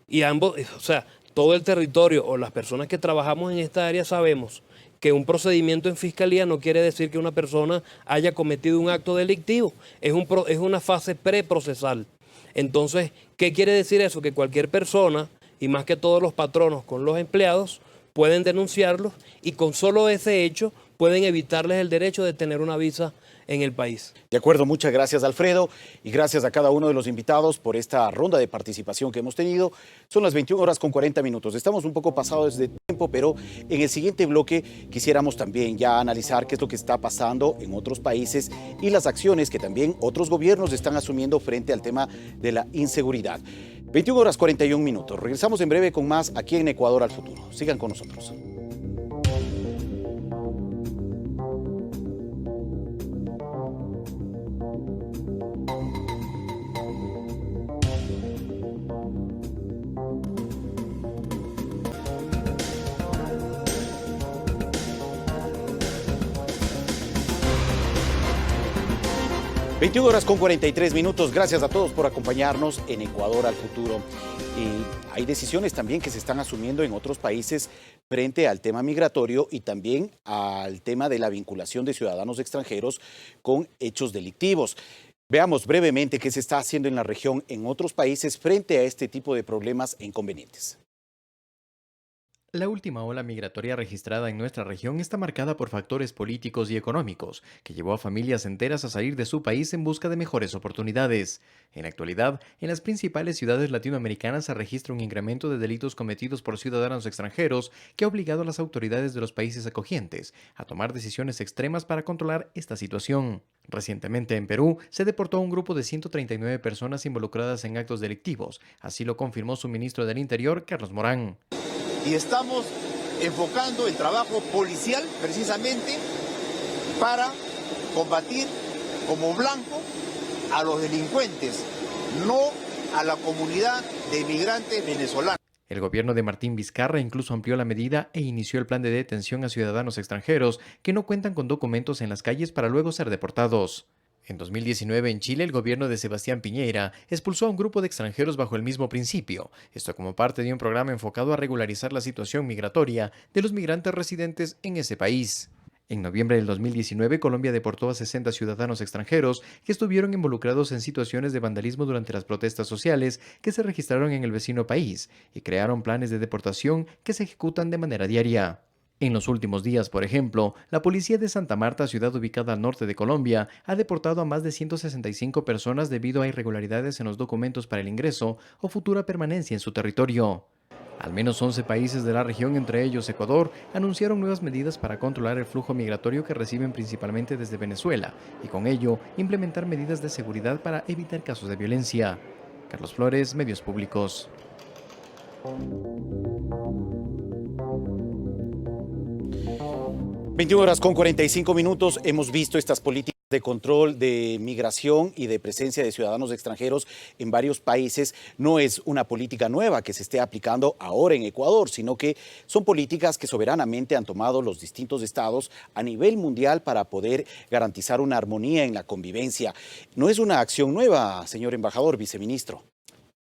Y ambos, o sea, todo el territorio o las personas que trabajamos en esta área sabemos que un procedimiento en fiscalía no quiere decir que una persona haya cometido un acto delictivo, es una fase preprocesal. Entonces, ¿qué quiere decir eso? Que cualquier persona, y más que todos los patronos con los empleados, pueden denunciarlos y con solo ese hecho pueden evitarles el derecho de tener una visa en el país. De acuerdo, muchas gracias, Alfredo, y gracias a cada uno de los invitados por esta ronda de participación que hemos tenido. Son las 21:40. Estamos un poco pasados de tiempo, pero en el siguiente bloque quisiéramos también ya analizar qué es lo que está pasando en otros países y las acciones que también otros gobiernos están asumiendo frente al tema de la inseguridad. 21:41. Regresamos en breve con más aquí en Ecuador al Futuro. Sigan con nosotros. (21:43). Gracias a todos por acompañarnos en Ecuador al Futuro. Y hay decisiones también que se están asumiendo en otros países frente al tema migratorio y también al tema de la vinculación de ciudadanos extranjeros con hechos delictivos. Veamos brevemente qué se está haciendo en la región en otros países frente a este tipo de problemas e inconvenientes. La última ola migratoria registrada en nuestra región está marcada por factores políticos y económicos, que llevó a familias enteras a salir de su país en busca de mejores oportunidades. En la actualidad, en las principales ciudades latinoamericanas se registra un incremento de delitos cometidos por ciudadanos extranjeros que ha obligado a las autoridades de los países acogientes a tomar decisiones extremas para controlar esta situación. Recientemente en Perú se deportó a un grupo de 139 personas involucradas en actos delictivos, así lo confirmó su ministro del Interior, Carlos Morán. Y estamos enfocando el trabajo policial precisamente para combatir como blanco a los delincuentes, no a la comunidad de migrantes venezolanos. El gobierno de Martín Vizcarra incluso amplió la medida e inició el plan de detención a ciudadanos extranjeros que no cuentan con documentos en las calles para luego ser deportados. En 2019 en Chile el gobierno de Sebastián Piñera expulsó a un grupo de extranjeros bajo el mismo principio, esto como parte de un programa enfocado a regularizar la situación migratoria de los migrantes residentes en ese país. En noviembre del 2019 Colombia deportó a 60 ciudadanos extranjeros que estuvieron involucrados en situaciones de vandalismo durante las protestas sociales que se registraron en el vecino país y crearon planes de deportación que se ejecutan de manera diaria. En los últimos días, por ejemplo, la policía de Santa Marta, ciudad ubicada al norte de Colombia, ha deportado a más de 165 personas debido a irregularidades en los documentos para el ingreso o futura permanencia en su territorio. Al menos 11 países de la región, entre ellos Ecuador, anunciaron nuevas medidas para controlar el flujo migratorio que reciben principalmente desde Venezuela y con ello implementar medidas de seguridad para evitar casos de violencia. Carlos Flores, Medios Públicos. 21:45. Hemos visto estas políticas de control de migración y de presencia de ciudadanos extranjeros en varios países. No es una política nueva que se esté aplicando ahora en Ecuador, sino que son políticas que soberanamente han tomado los distintos estados a nivel mundial para poder garantizar una armonía en la convivencia. No es una acción nueva, señor embajador, viceministro.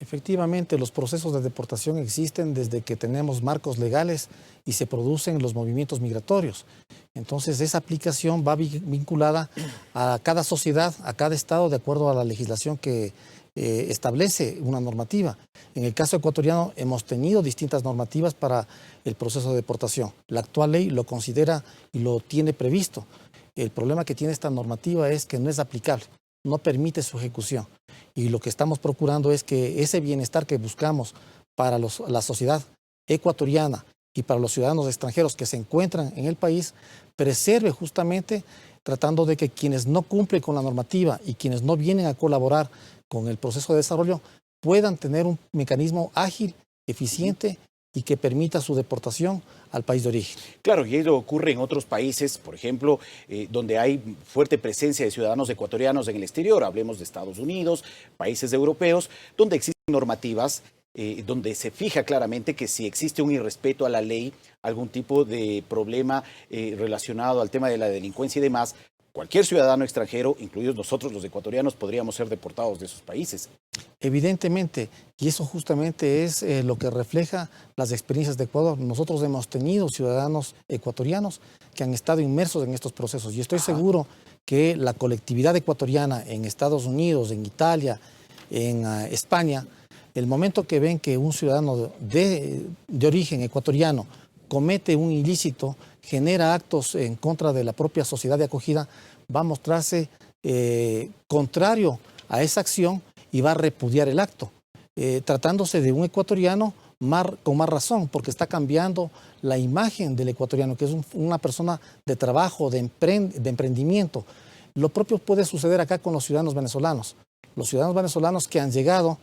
Efectivamente, los procesos de deportación existen desde que tenemos marcos legales y se producen los movimientos migratorios. Entonces, esa aplicación va vinculada a cada sociedad, a cada estado, de acuerdo a la legislación que establece una normativa. En el caso ecuatoriano hemos tenido distintas normativas para el proceso de deportación. La actual ley lo considera y lo tiene previsto. El problema que tiene esta normativa es que no es aplicable, no permite su ejecución. Y lo que estamos procurando es que ese bienestar que buscamos para la sociedad ecuatoriana y para los ciudadanos extranjeros que se encuentran en el país, preserve justamente tratando de que quienes no cumplen con la normativa y quienes no vienen a colaborar con el proceso de desarrollo puedan tener un mecanismo ágil, eficiente y que permita su deportación al país de origen. Claro, y eso ocurre en otros países, por ejemplo, donde hay fuerte presencia de ciudadanos ecuatorianos en el exterior, hablemos de Estados Unidos, países europeos, donde existen normativas, donde se fija claramente que si existe un irrespeto a la ley, algún tipo de problema relacionado al tema de la delincuencia y demás, cualquier ciudadano extranjero, incluidos nosotros los ecuatorianos, podríamos ser deportados de esos países. Evidentemente, y eso justamente es lo que refleja las experiencias de Ecuador. Nosotros hemos tenido ciudadanos ecuatorianos que han estado inmersos en estos procesos y estoy seguro que la colectividad ecuatoriana en Estados Unidos, en Italia, en España, el momento que ven que un ciudadano de origen ecuatoriano comete un ilícito, genera actos en contra de la propia sociedad de acogida, va a mostrarse contrario a esa acción y va a repudiar el acto. Tratándose de un ecuatoriano con más razón, porque está cambiando la imagen del ecuatoriano, que es una persona de trabajo, de emprendimiento. Lo propio puede suceder acá con los ciudadanos venezolanos. Los ciudadanos venezolanos que han llegado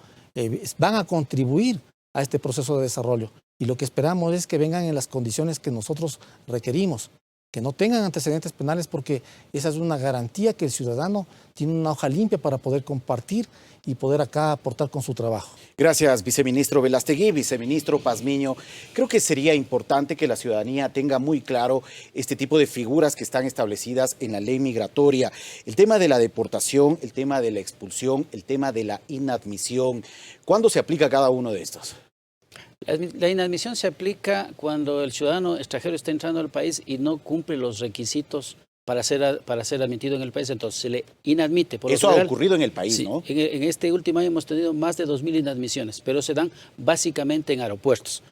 van a contribuir a este proceso de desarrollo. Y lo que esperamos es que vengan en las condiciones que nosotros requerimos, que no tengan antecedentes penales, porque esa es una garantía que el ciudadano tiene una hoja limpia para poder compartir y poder acá aportar con su trabajo. Gracias, viceministro Velastegui, viceministro Pazmiño. Creo que sería importante que la ciudadanía tenga muy claro este tipo de figuras que están establecidas en la ley migratoria. El tema de la deportación, el tema de la expulsión, el tema de la inadmisión. ¿Cuándo se aplica cada uno de estos? La inadmisión se aplica cuando el ciudadano extranjero está entrando al país y no cumple los requisitos para ser admitido en el país, entonces se le inadmite. Eso ha ocurrido en el país, sí, ¿no? En este último año hemos tenido más de 2.000 inadmisiones, pero se dan básicamente en aeropuertos,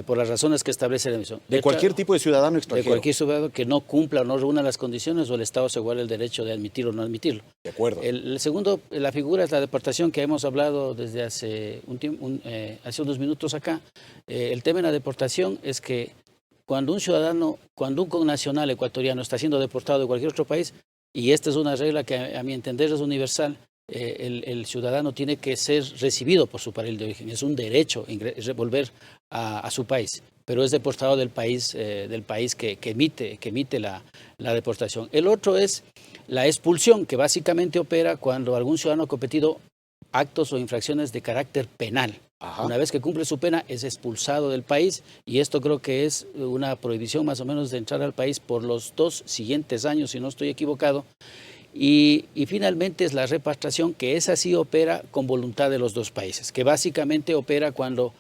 por las razones que establece la admisión. De cualquier tipo de ciudadano extranjero. De cualquier ciudadano que no cumpla o no reúna las condiciones, o el Estado se guarda el derecho de admitirlo o no admitirlo. De acuerdo. El segundo, la figura es la deportación, que hemos hablado desde hace hace unos minutos acá. El tema de la deportación es que cuando un connacional ecuatoriano está siendo deportado de cualquier otro país, y esta es una regla que a mi entender es universal, el ciudadano tiene que ser recibido por su país de origen. Es un derecho volver a su país, pero es deportado del país que emite la deportación. El otro es la expulsión, que básicamente opera cuando algún ciudadano ha cometido actos o infracciones de carácter penal. Ajá. Una vez que cumple su pena es expulsado del país, y esto creo que es una prohibición más o menos de entrar al país por los 2 siguientes años, si no estoy equivocado. Y finalmente es la repatriación, que esa sí opera con voluntad de los dos países, que básicamente opera cuando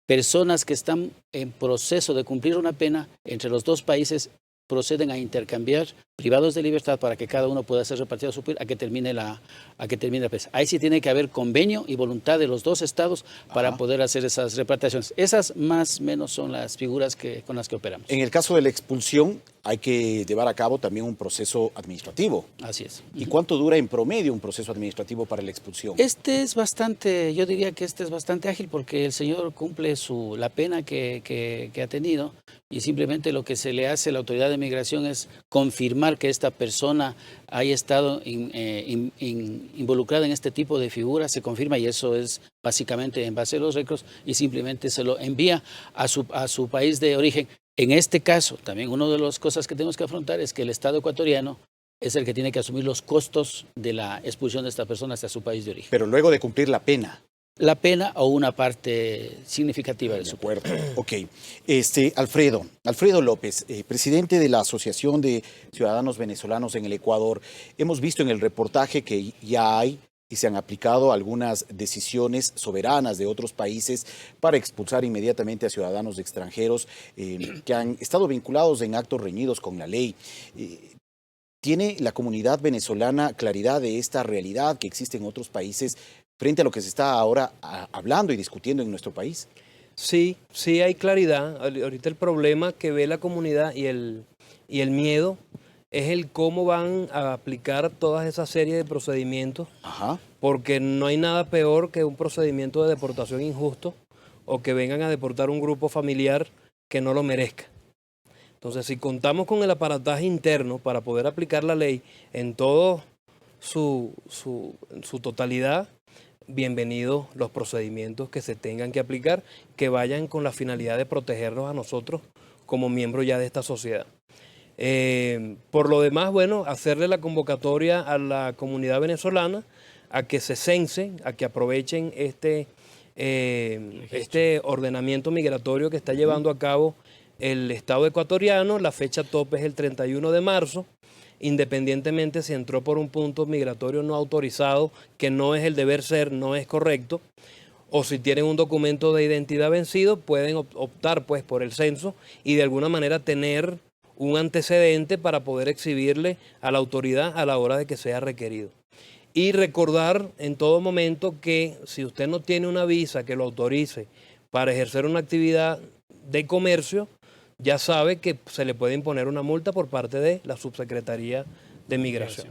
personas que están en proceso de cumplir una pena entre los dos países proceden a intercambiar privados de libertad para que cada uno pueda ser repartido a su país a que termine la pena. Ahí sí tiene que haber convenio y voluntad de los dos estados para poder hacer esas repatriaciones. Esas más o menos son las figuras con las que operamos. En el caso de la expulsión hay que llevar a cabo también un proceso administrativo. Así es. ¿Y cuánto dura en promedio un proceso administrativo para la expulsión? Yo diría que este es bastante ágil, porque el señor cumple la pena que ha tenido, y simplemente lo que se le hace a la autoridad de migración es confirmar que esta persona haya estado involucrada en este tipo de figuras, se confirma, y eso es básicamente en base a los récords, y simplemente se lo envía a su país de origen. En este caso, también una de las cosas que tenemos que afrontar es que el Estado ecuatoriano es el que tiene que asumir los costos de la expulsión de esta persona hasta su país de origen. Pero luego de cumplir la pena. La pena o una parte significativa de su acuerdo. Ok. Alfredo López, presidente de la Asociación de Ciudadanos Venezolanos en el Ecuador. Hemos visto en el reportaje que ya hay y se han aplicado algunas decisiones soberanas de otros países para expulsar inmediatamente a ciudadanos extranjeros que han estado vinculados en actos reñidos con la ley. ¿Tiene la comunidad venezolana claridad de esta realidad que existe en otros países frente a lo que se está ahora hablando y discutiendo en nuestro país? Sí hay claridad. Ahorita el problema que ve la comunidad y el miedo es el cómo van a aplicar toda esa serie de procedimientos. Ajá. Porque no hay nada peor que un procedimiento de deportación injusto, o que vengan a deportar un grupo familiar que no lo merezca. Entonces, si contamos con el aparataje interno para poder aplicar la ley en todo su totalidad, bienvenidos los procedimientos que se tengan que aplicar, que vayan con la finalidad de protegernos a nosotros como miembros ya de esta sociedad. Por lo demás, bueno, hacerle la convocatoria a la comunidad venezolana a que se censen, a que aprovechen este ordenamiento migratorio que está llevando a cabo el Estado ecuatoriano. La fecha tope es el 31 de marzo, independientemente si entró por un punto migratorio no autorizado, que no es el deber ser, no es correcto, o si tienen un documento de identidad vencido, pueden optar pues por el censo y de alguna manera tener un antecedente para poder exhibirle a la autoridad a la hora de que sea requerido. Y recordar en todo momento que si usted no tiene una visa que lo autorice para ejercer una actividad de comercio, ya sabe que se le puede imponer una multa por parte de la Subsecretaría de Migración.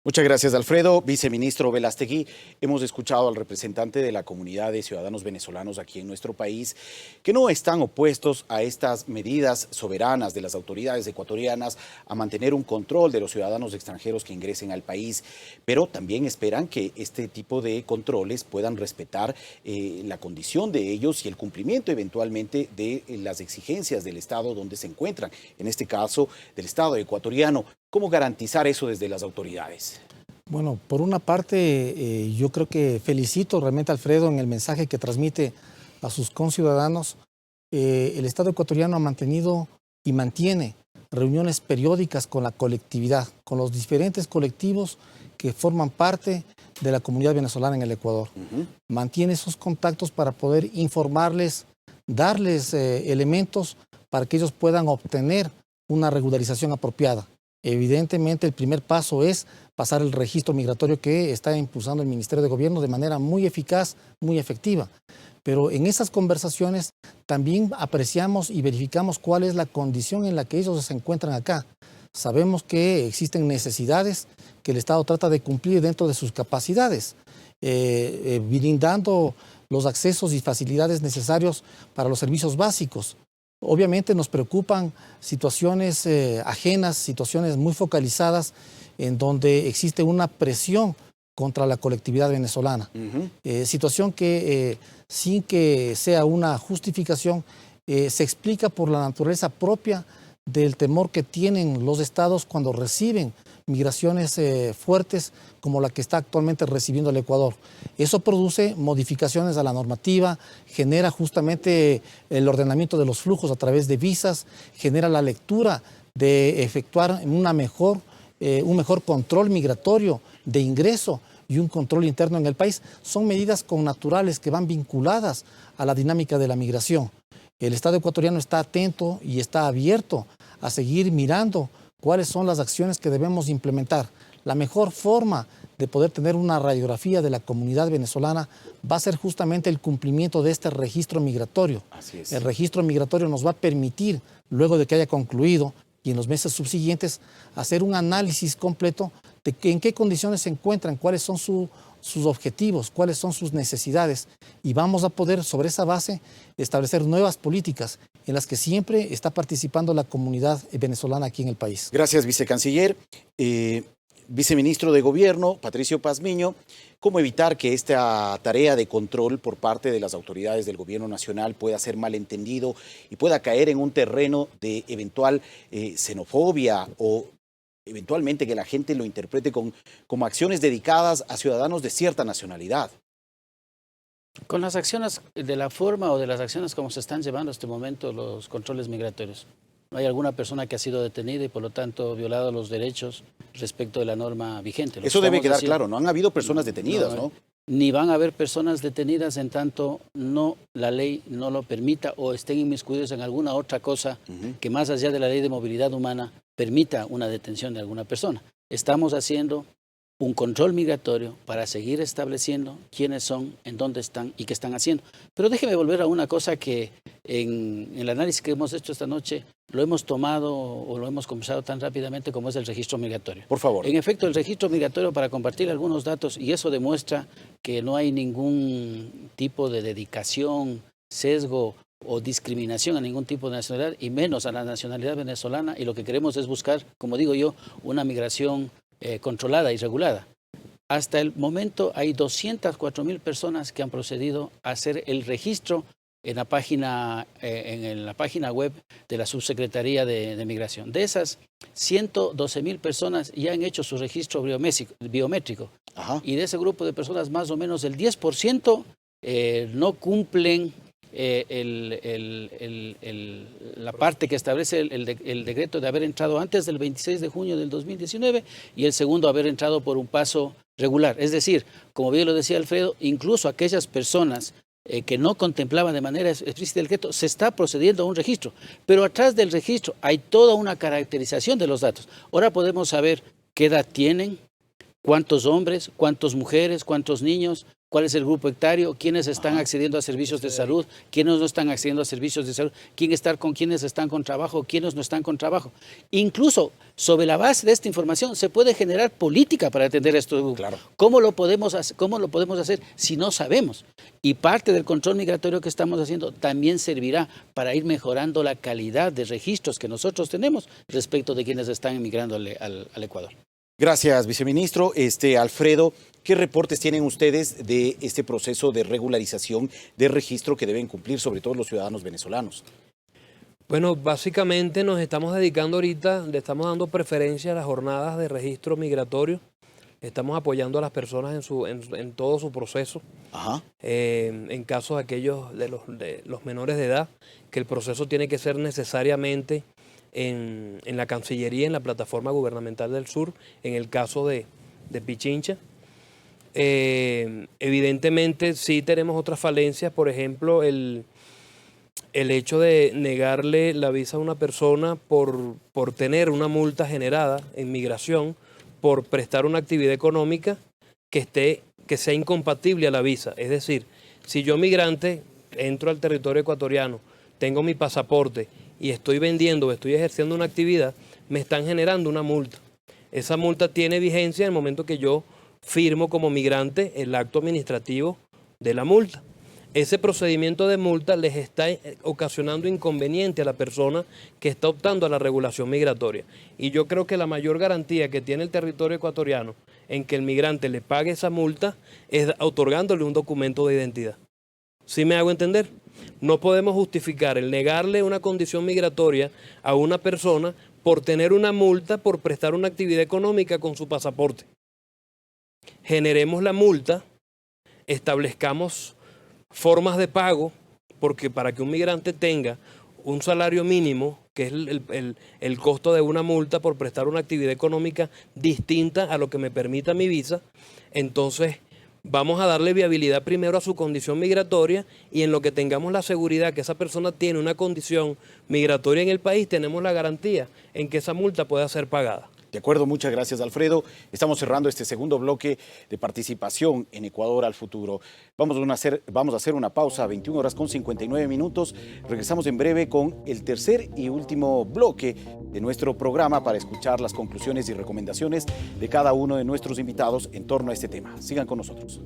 Muchas gracias, Alfredo. Viceministro Velastegui, hemos escuchado al representante de la comunidad de ciudadanos venezolanos aquí en nuestro país que no están opuestos a estas medidas soberanas de las autoridades ecuatorianas a mantener un control de los ciudadanos extranjeros que ingresen al país, pero también esperan que este tipo de controles puedan respetar la condición de ellos y el cumplimiento eventualmente de las exigencias del Estado donde se encuentran, en este caso del Estado ecuatoriano. ¿Cómo garantizar eso desde las autoridades? Bueno, por una parte, yo creo que felicito realmente a Alfredo en el mensaje que transmite a sus conciudadanos. El Estado ecuatoriano ha mantenido y mantiene reuniones periódicas con la colectividad, con los diferentes colectivos que forman parte de la comunidad venezolana en el Ecuador. Mantiene esos contactos para poder informarles, darles elementos para que ellos puedan obtener una regularización apropiada. Evidentemente, el primer paso es pasar el registro migratorio que está impulsando el Ministerio de Gobierno de manera muy eficaz, muy efectiva. Pero en esas conversaciones también apreciamos y verificamos cuál es la condición en la que ellos se encuentran acá. Sabemos que existen necesidades que el Estado trata de cumplir dentro de sus capacidades, brindando los accesos y facilidades necesarios para los servicios básicos. Obviamente nos preocupan situaciones ajenas, situaciones muy focalizadas en donde existe una presión contra la colectividad venezolana. Situación que sin que sea una justificación se explica por la naturaleza propia del temor que tienen los estados cuando reciben migraciones fuertes como la que está actualmente recibiendo el Ecuador. Eso produce modificaciones a la normativa, genera justamente el ordenamiento de los flujos a través de visas, genera la lectura de efectuar un mejor control migratorio de ingreso y un control interno en el país. Son medidas connaturales que van vinculadas a la dinámica de la migración. El Estado ecuatoriano está atento y está abierto a seguir mirando cuáles son las acciones que debemos implementar. La mejor forma de poder tener una radiografía de la comunidad venezolana va a ser justamente el cumplimiento de este registro migratorio. Así es. El registro migratorio nos va a permitir, luego de que haya concluido y en los meses subsiguientes, hacer un análisis completo de en qué condiciones se encuentran, cuáles son sus objetivos, cuáles son sus necesidades, y vamos a poder sobre esa base establecer nuevas políticas en las que siempre está participando la comunidad venezolana aquí en el país. Gracias, vicecanciller. Viceministro de Gobierno, Patricio Pazmiño, ¿cómo evitar que esta tarea de control por parte de las autoridades del Gobierno Nacional pueda ser malentendido y pueda caer en un terreno de eventual xenofobia o eventualmente que la gente lo interprete como acciones dedicadas a ciudadanos de cierta nacionalidad? Con las acciones, de la forma o de las acciones como se están llevando en este momento los controles migratorios, no hay alguna persona que ha sido detenida y por lo tanto violado los derechos respecto de la norma vigente. Eso debe quedar claro, no han habido personas detenidas, ¿no? Ni van a haber personas detenidas en tanto no la ley no lo permita o estén inmiscuidos en alguna otra cosa que más allá de la ley de movilidad humana permita una detención de alguna persona. Estamos haciendo un control migratorio para seguir estableciendo quiénes son, en dónde están y qué están haciendo. Pero déjeme volver a una cosa que en el análisis que hemos hecho esta noche lo hemos tomado o lo hemos conversado tan rápidamente como es el registro migratorio. Por favor. En efecto, el registro migratorio, para compartir algunos datos, y eso demuestra que no hay ningún tipo de dedicación, sesgo o discriminación a ningún tipo de nacionalidad, y menos a la nacionalidad venezolana, y lo que queremos es buscar, como digo yo, una migración controlada y regulada. Hasta el momento hay 204,000 personas que han procedido a hacer el registro en la página web de la Subsecretaría de Migración. De esas, 112,000 personas ya han hecho su registro biométrico. Ajá. Y de ese grupo de personas, más o menos el 10% no cumplen la parte que establece el decreto de haber entrado antes del 26 de junio del 2019 y el segundo haber entrado por un paso regular. Es decir, como bien lo decía Alfredo, incluso aquellas personas que no contemplaban de manera explícita el decreto, se está procediendo a un registro. Pero atrás del registro hay toda una caracterización de los datos. Ahora podemos saber qué edad tienen, cuántos hombres, cuántas mujeres, cuántos niños, cuál es el grupo etario, quiénes están accediendo a servicios de salud, quiénes no están accediendo a servicios de salud, quiénes están con trabajo, quiénes no están con trabajo. Incluso sobre la base de esta información se puede generar política para atender esto. Claro. ¿Cómo lo podemos hacer si no sabemos? Y parte del control migratorio que estamos haciendo también servirá para ir mejorando la calidad de registros que nosotros tenemos respecto de quienes están emigrando al Ecuador. Gracias, viceministro. Alfredo, ¿qué reportes tienen ustedes de este proceso de regularización de registro que deben cumplir sobre todo los ciudadanos venezolanos? Bueno, básicamente nos estamos dedicando ahorita, le estamos dando preferencia a las jornadas de registro migratorio. Estamos apoyando a las personas en todo su proceso. Ajá. En caso de aquellos de los menores de edad, que el proceso tiene que ser necesariamente en la Cancillería, en la plataforma gubernamental del sur, en el caso de Pichincha. Evidentemente sí tenemos otras falencias, por ejemplo, el hecho de negarle la visa a una persona por tener una multa generada en migración, por prestar una actividad económica que sea incompatible a la visa. Es decir, si yo migrante entro al territorio ecuatoriano, tengo mi pasaporte y estoy vendiendo, estoy ejerciendo una actividad, me están generando una multa. Esa multa tiene vigencia en el momento que yo firmo como migrante el acto administrativo de la multa. Ese procedimiento de multa les está ocasionando inconveniente a la persona que está optando a la regulación migratoria. Y yo creo que la mayor garantía que tiene el territorio ecuatoriano en que el migrante le pague esa multa es otorgándole un documento de identidad. ¿Sí me hago entender? No podemos justificar el negarle una condición migratoria a una persona por tener una multa por prestar una actividad económica con su pasaporte. Generemos la multa, establezcamos formas de pago, porque para que un migrante tenga un salario mínimo, que es el costo de una multa por prestar una actividad económica distinta a lo que me permita mi visa, entonces vamos a darle viabilidad primero a su condición migratoria y en lo que tengamos la seguridad que esa persona tiene una condición migratoria en el país, tenemos la garantía en que esa multa pueda ser pagada. De acuerdo, muchas gracias, Alfredo. Estamos cerrando este segundo bloque de participación en Ecuador al futuro. Vamos a hacer una pausa a 21:59. Regresamos en breve con el tercer y último bloque de nuestro programa para escuchar las conclusiones y recomendaciones de cada uno de nuestros invitados en torno a este tema. Sigan con nosotros.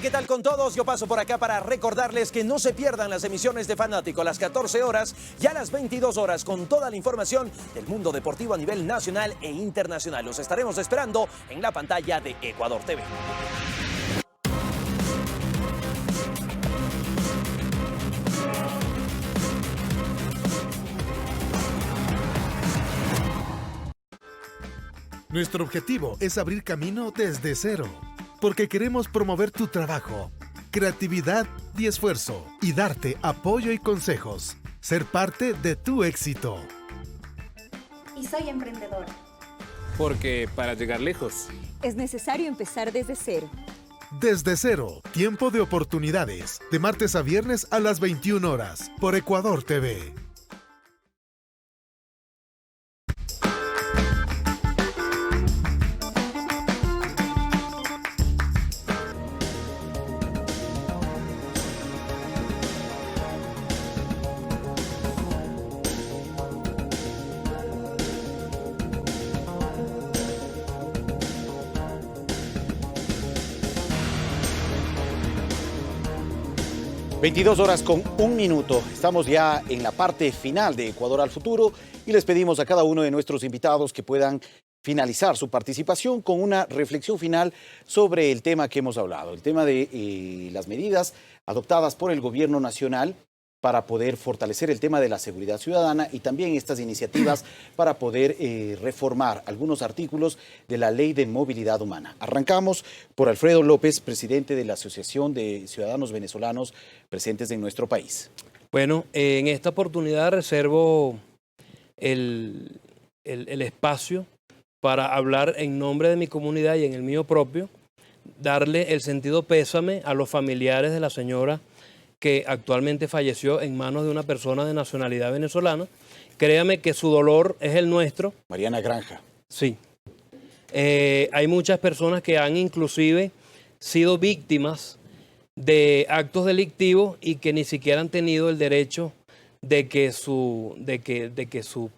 ¿Qué tal con todos? Yo paso por acá para recordarles que no se pierdan las emisiones de Fanático a las 14 horas y a las 22 horas con toda la información del mundo deportivo a nivel nacional e internacional. Los estaremos esperando en la pantalla de Ecuador TV. Nuestro objetivo es abrir camino desde cero, porque queremos promover tu trabajo, creatividad y esfuerzo, y darte apoyo y consejos, ser parte de tu éxito. Y soy emprendedora. Porque para llegar lejos es necesario empezar desde cero. Desde cero, tiempo de oportunidades, de martes a viernes a las 21 horas, por Ecuador TV. 22 horas con 1 minuto. Estamos ya en la parte final de Ecuador al Futuro y les pedimos a cada uno de nuestros invitados que puedan finalizar su participación con una reflexión final sobre el tema que hemos hablado, el tema de las medidas adoptadas por el gobierno nacional para poder fortalecer el tema de la seguridad ciudadana y también estas iniciativas para poder reformar algunos artículos de la Ley de Movilidad Humana. Arrancamos por Alfredo López, presidente de la Asociación de Ciudadanos Venezolanos presentes en nuestro país. Bueno, en esta oportunidad reservo el espacio para hablar en nombre de mi comunidad y en el mío propio, darle el sentido pésame a los familiares de la señora que actualmente falleció en manos de una persona de nacionalidad venezolana. Créame que su dolor es el nuestro. Mariana Granja. Sí. Hay muchas personas que han inclusive sido víctimas de actos delictivos y que ni siquiera han tenido el derecho de que su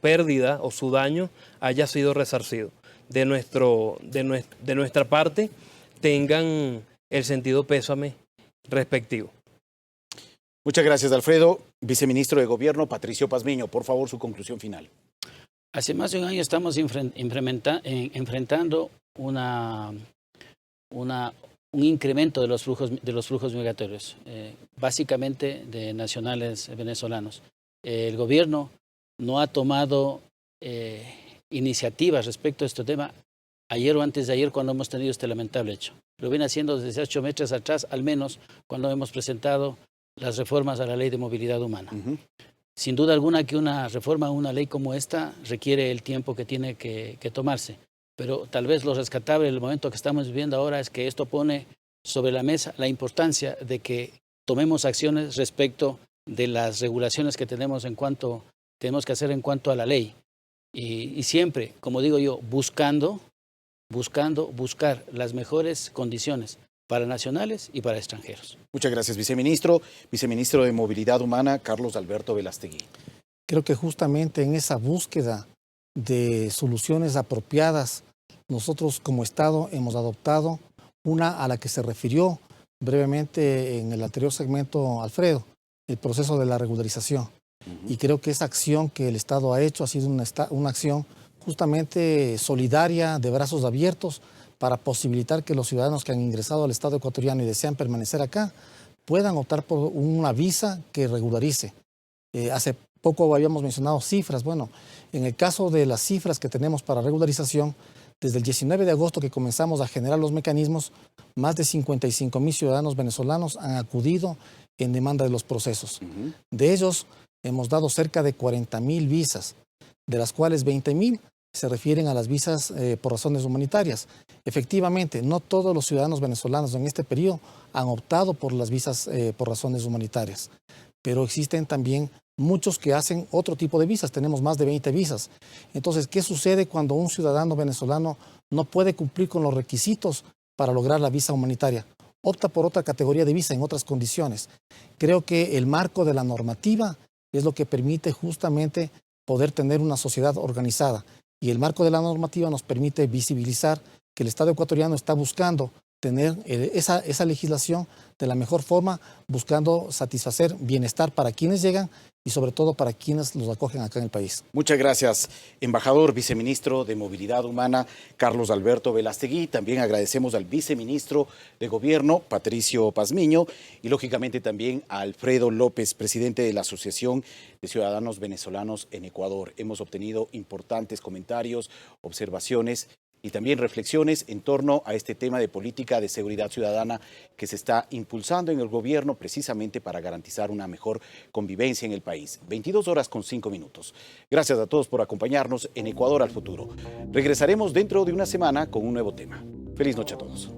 pérdida o su daño haya sido resarcido. De nuestra parte, tengan el sentido pésame respectivo. Muchas gracias, Alfredo. Viceministro de Gobierno, Patricio Pazmiño, por favor, su conclusión final. Hace más de un año estamos enfrentando un incremento de los flujos migratorios, básicamente de nacionales venezolanos. El gobierno no ha tomado iniciativas respecto a este tema ayer o antes de ayer cuando hemos tenido este lamentable hecho. Lo viene haciendo desde 8 meses atrás, al menos cuando hemos presentado las reformas a la Ley de Movilidad Humana. Sin duda alguna que una reforma a una ley como esta requiere el tiempo que tiene que tomarse, pero tal vez lo rescatable en el momento que estamos viviendo ahora es que esto pone sobre la mesa la importancia de que tomemos acciones respecto de las regulaciones que tenemos que hacer en cuanto a la ley. Y siempre, como digo yo, buscar las mejores condiciones para nacionales y para extranjeros. Muchas gracias, viceministro. Viceministro de Movilidad Humana, Carlos Alberto Velastegui. Creo que justamente en esa búsqueda de soluciones apropiadas, nosotros como Estado hemos adoptado una a la que se refirió brevemente en el anterior segmento Alfredo, el proceso de la regularización. Y creo que esa acción que el Estado ha hecho ha sido una acción justamente solidaria, de brazos abiertos, para posibilitar que los ciudadanos que han ingresado al Estado ecuatoriano y desean permanecer acá puedan optar por una visa que regularice. Hace poco habíamos mencionado cifras. Bueno, en el caso de las cifras que tenemos para regularización, desde el 19 de agosto que comenzamos a generar los mecanismos, más de 55,000 ciudadanos venezolanos han acudido en demanda de los procesos. De ellos, hemos dado cerca de 40,000 visas, de las cuales 20,000 se refieren a las visas por razones humanitarias. Efectivamente, no todos los ciudadanos venezolanos en este periodo han optado por las visas por razones humanitarias, pero existen también muchos que hacen otro tipo de visas. Tenemos más de 20 visas. Entonces, ¿qué sucede cuando un ciudadano venezolano no puede cumplir con los requisitos para lograr la visa humanitaria? Opta por otra categoría de visa en otras condiciones. Creo que el marco de la normativa es lo que permite justamente poder tener una sociedad organizada. Y el marco de la normativa nos permite visibilizar que el Estado ecuatoriano está buscando tener esa legislación de la mejor forma, buscando satisfacer bienestar para quienes llegan y sobre todo para quienes los acogen acá en el país. Muchas gracias, embajador, viceministro de Movilidad Humana, Carlos Alberto Velastegui. También agradecemos al viceministro de Gobierno, Patricio Pazmiño, y lógicamente también a Alfredo López, presidente de la Asociación de Ciudadanos Venezolanos en Ecuador. Hemos obtenido importantes comentarios, observaciones y también reflexiones en torno a este tema de política de seguridad ciudadana que se está impulsando en el gobierno precisamente para garantizar una mejor convivencia en el país. 22 horas con 5 minutos. Gracias a todos por acompañarnos en Ecuador al Futuro. Regresaremos dentro de una semana con un nuevo tema. Feliz noche a todos.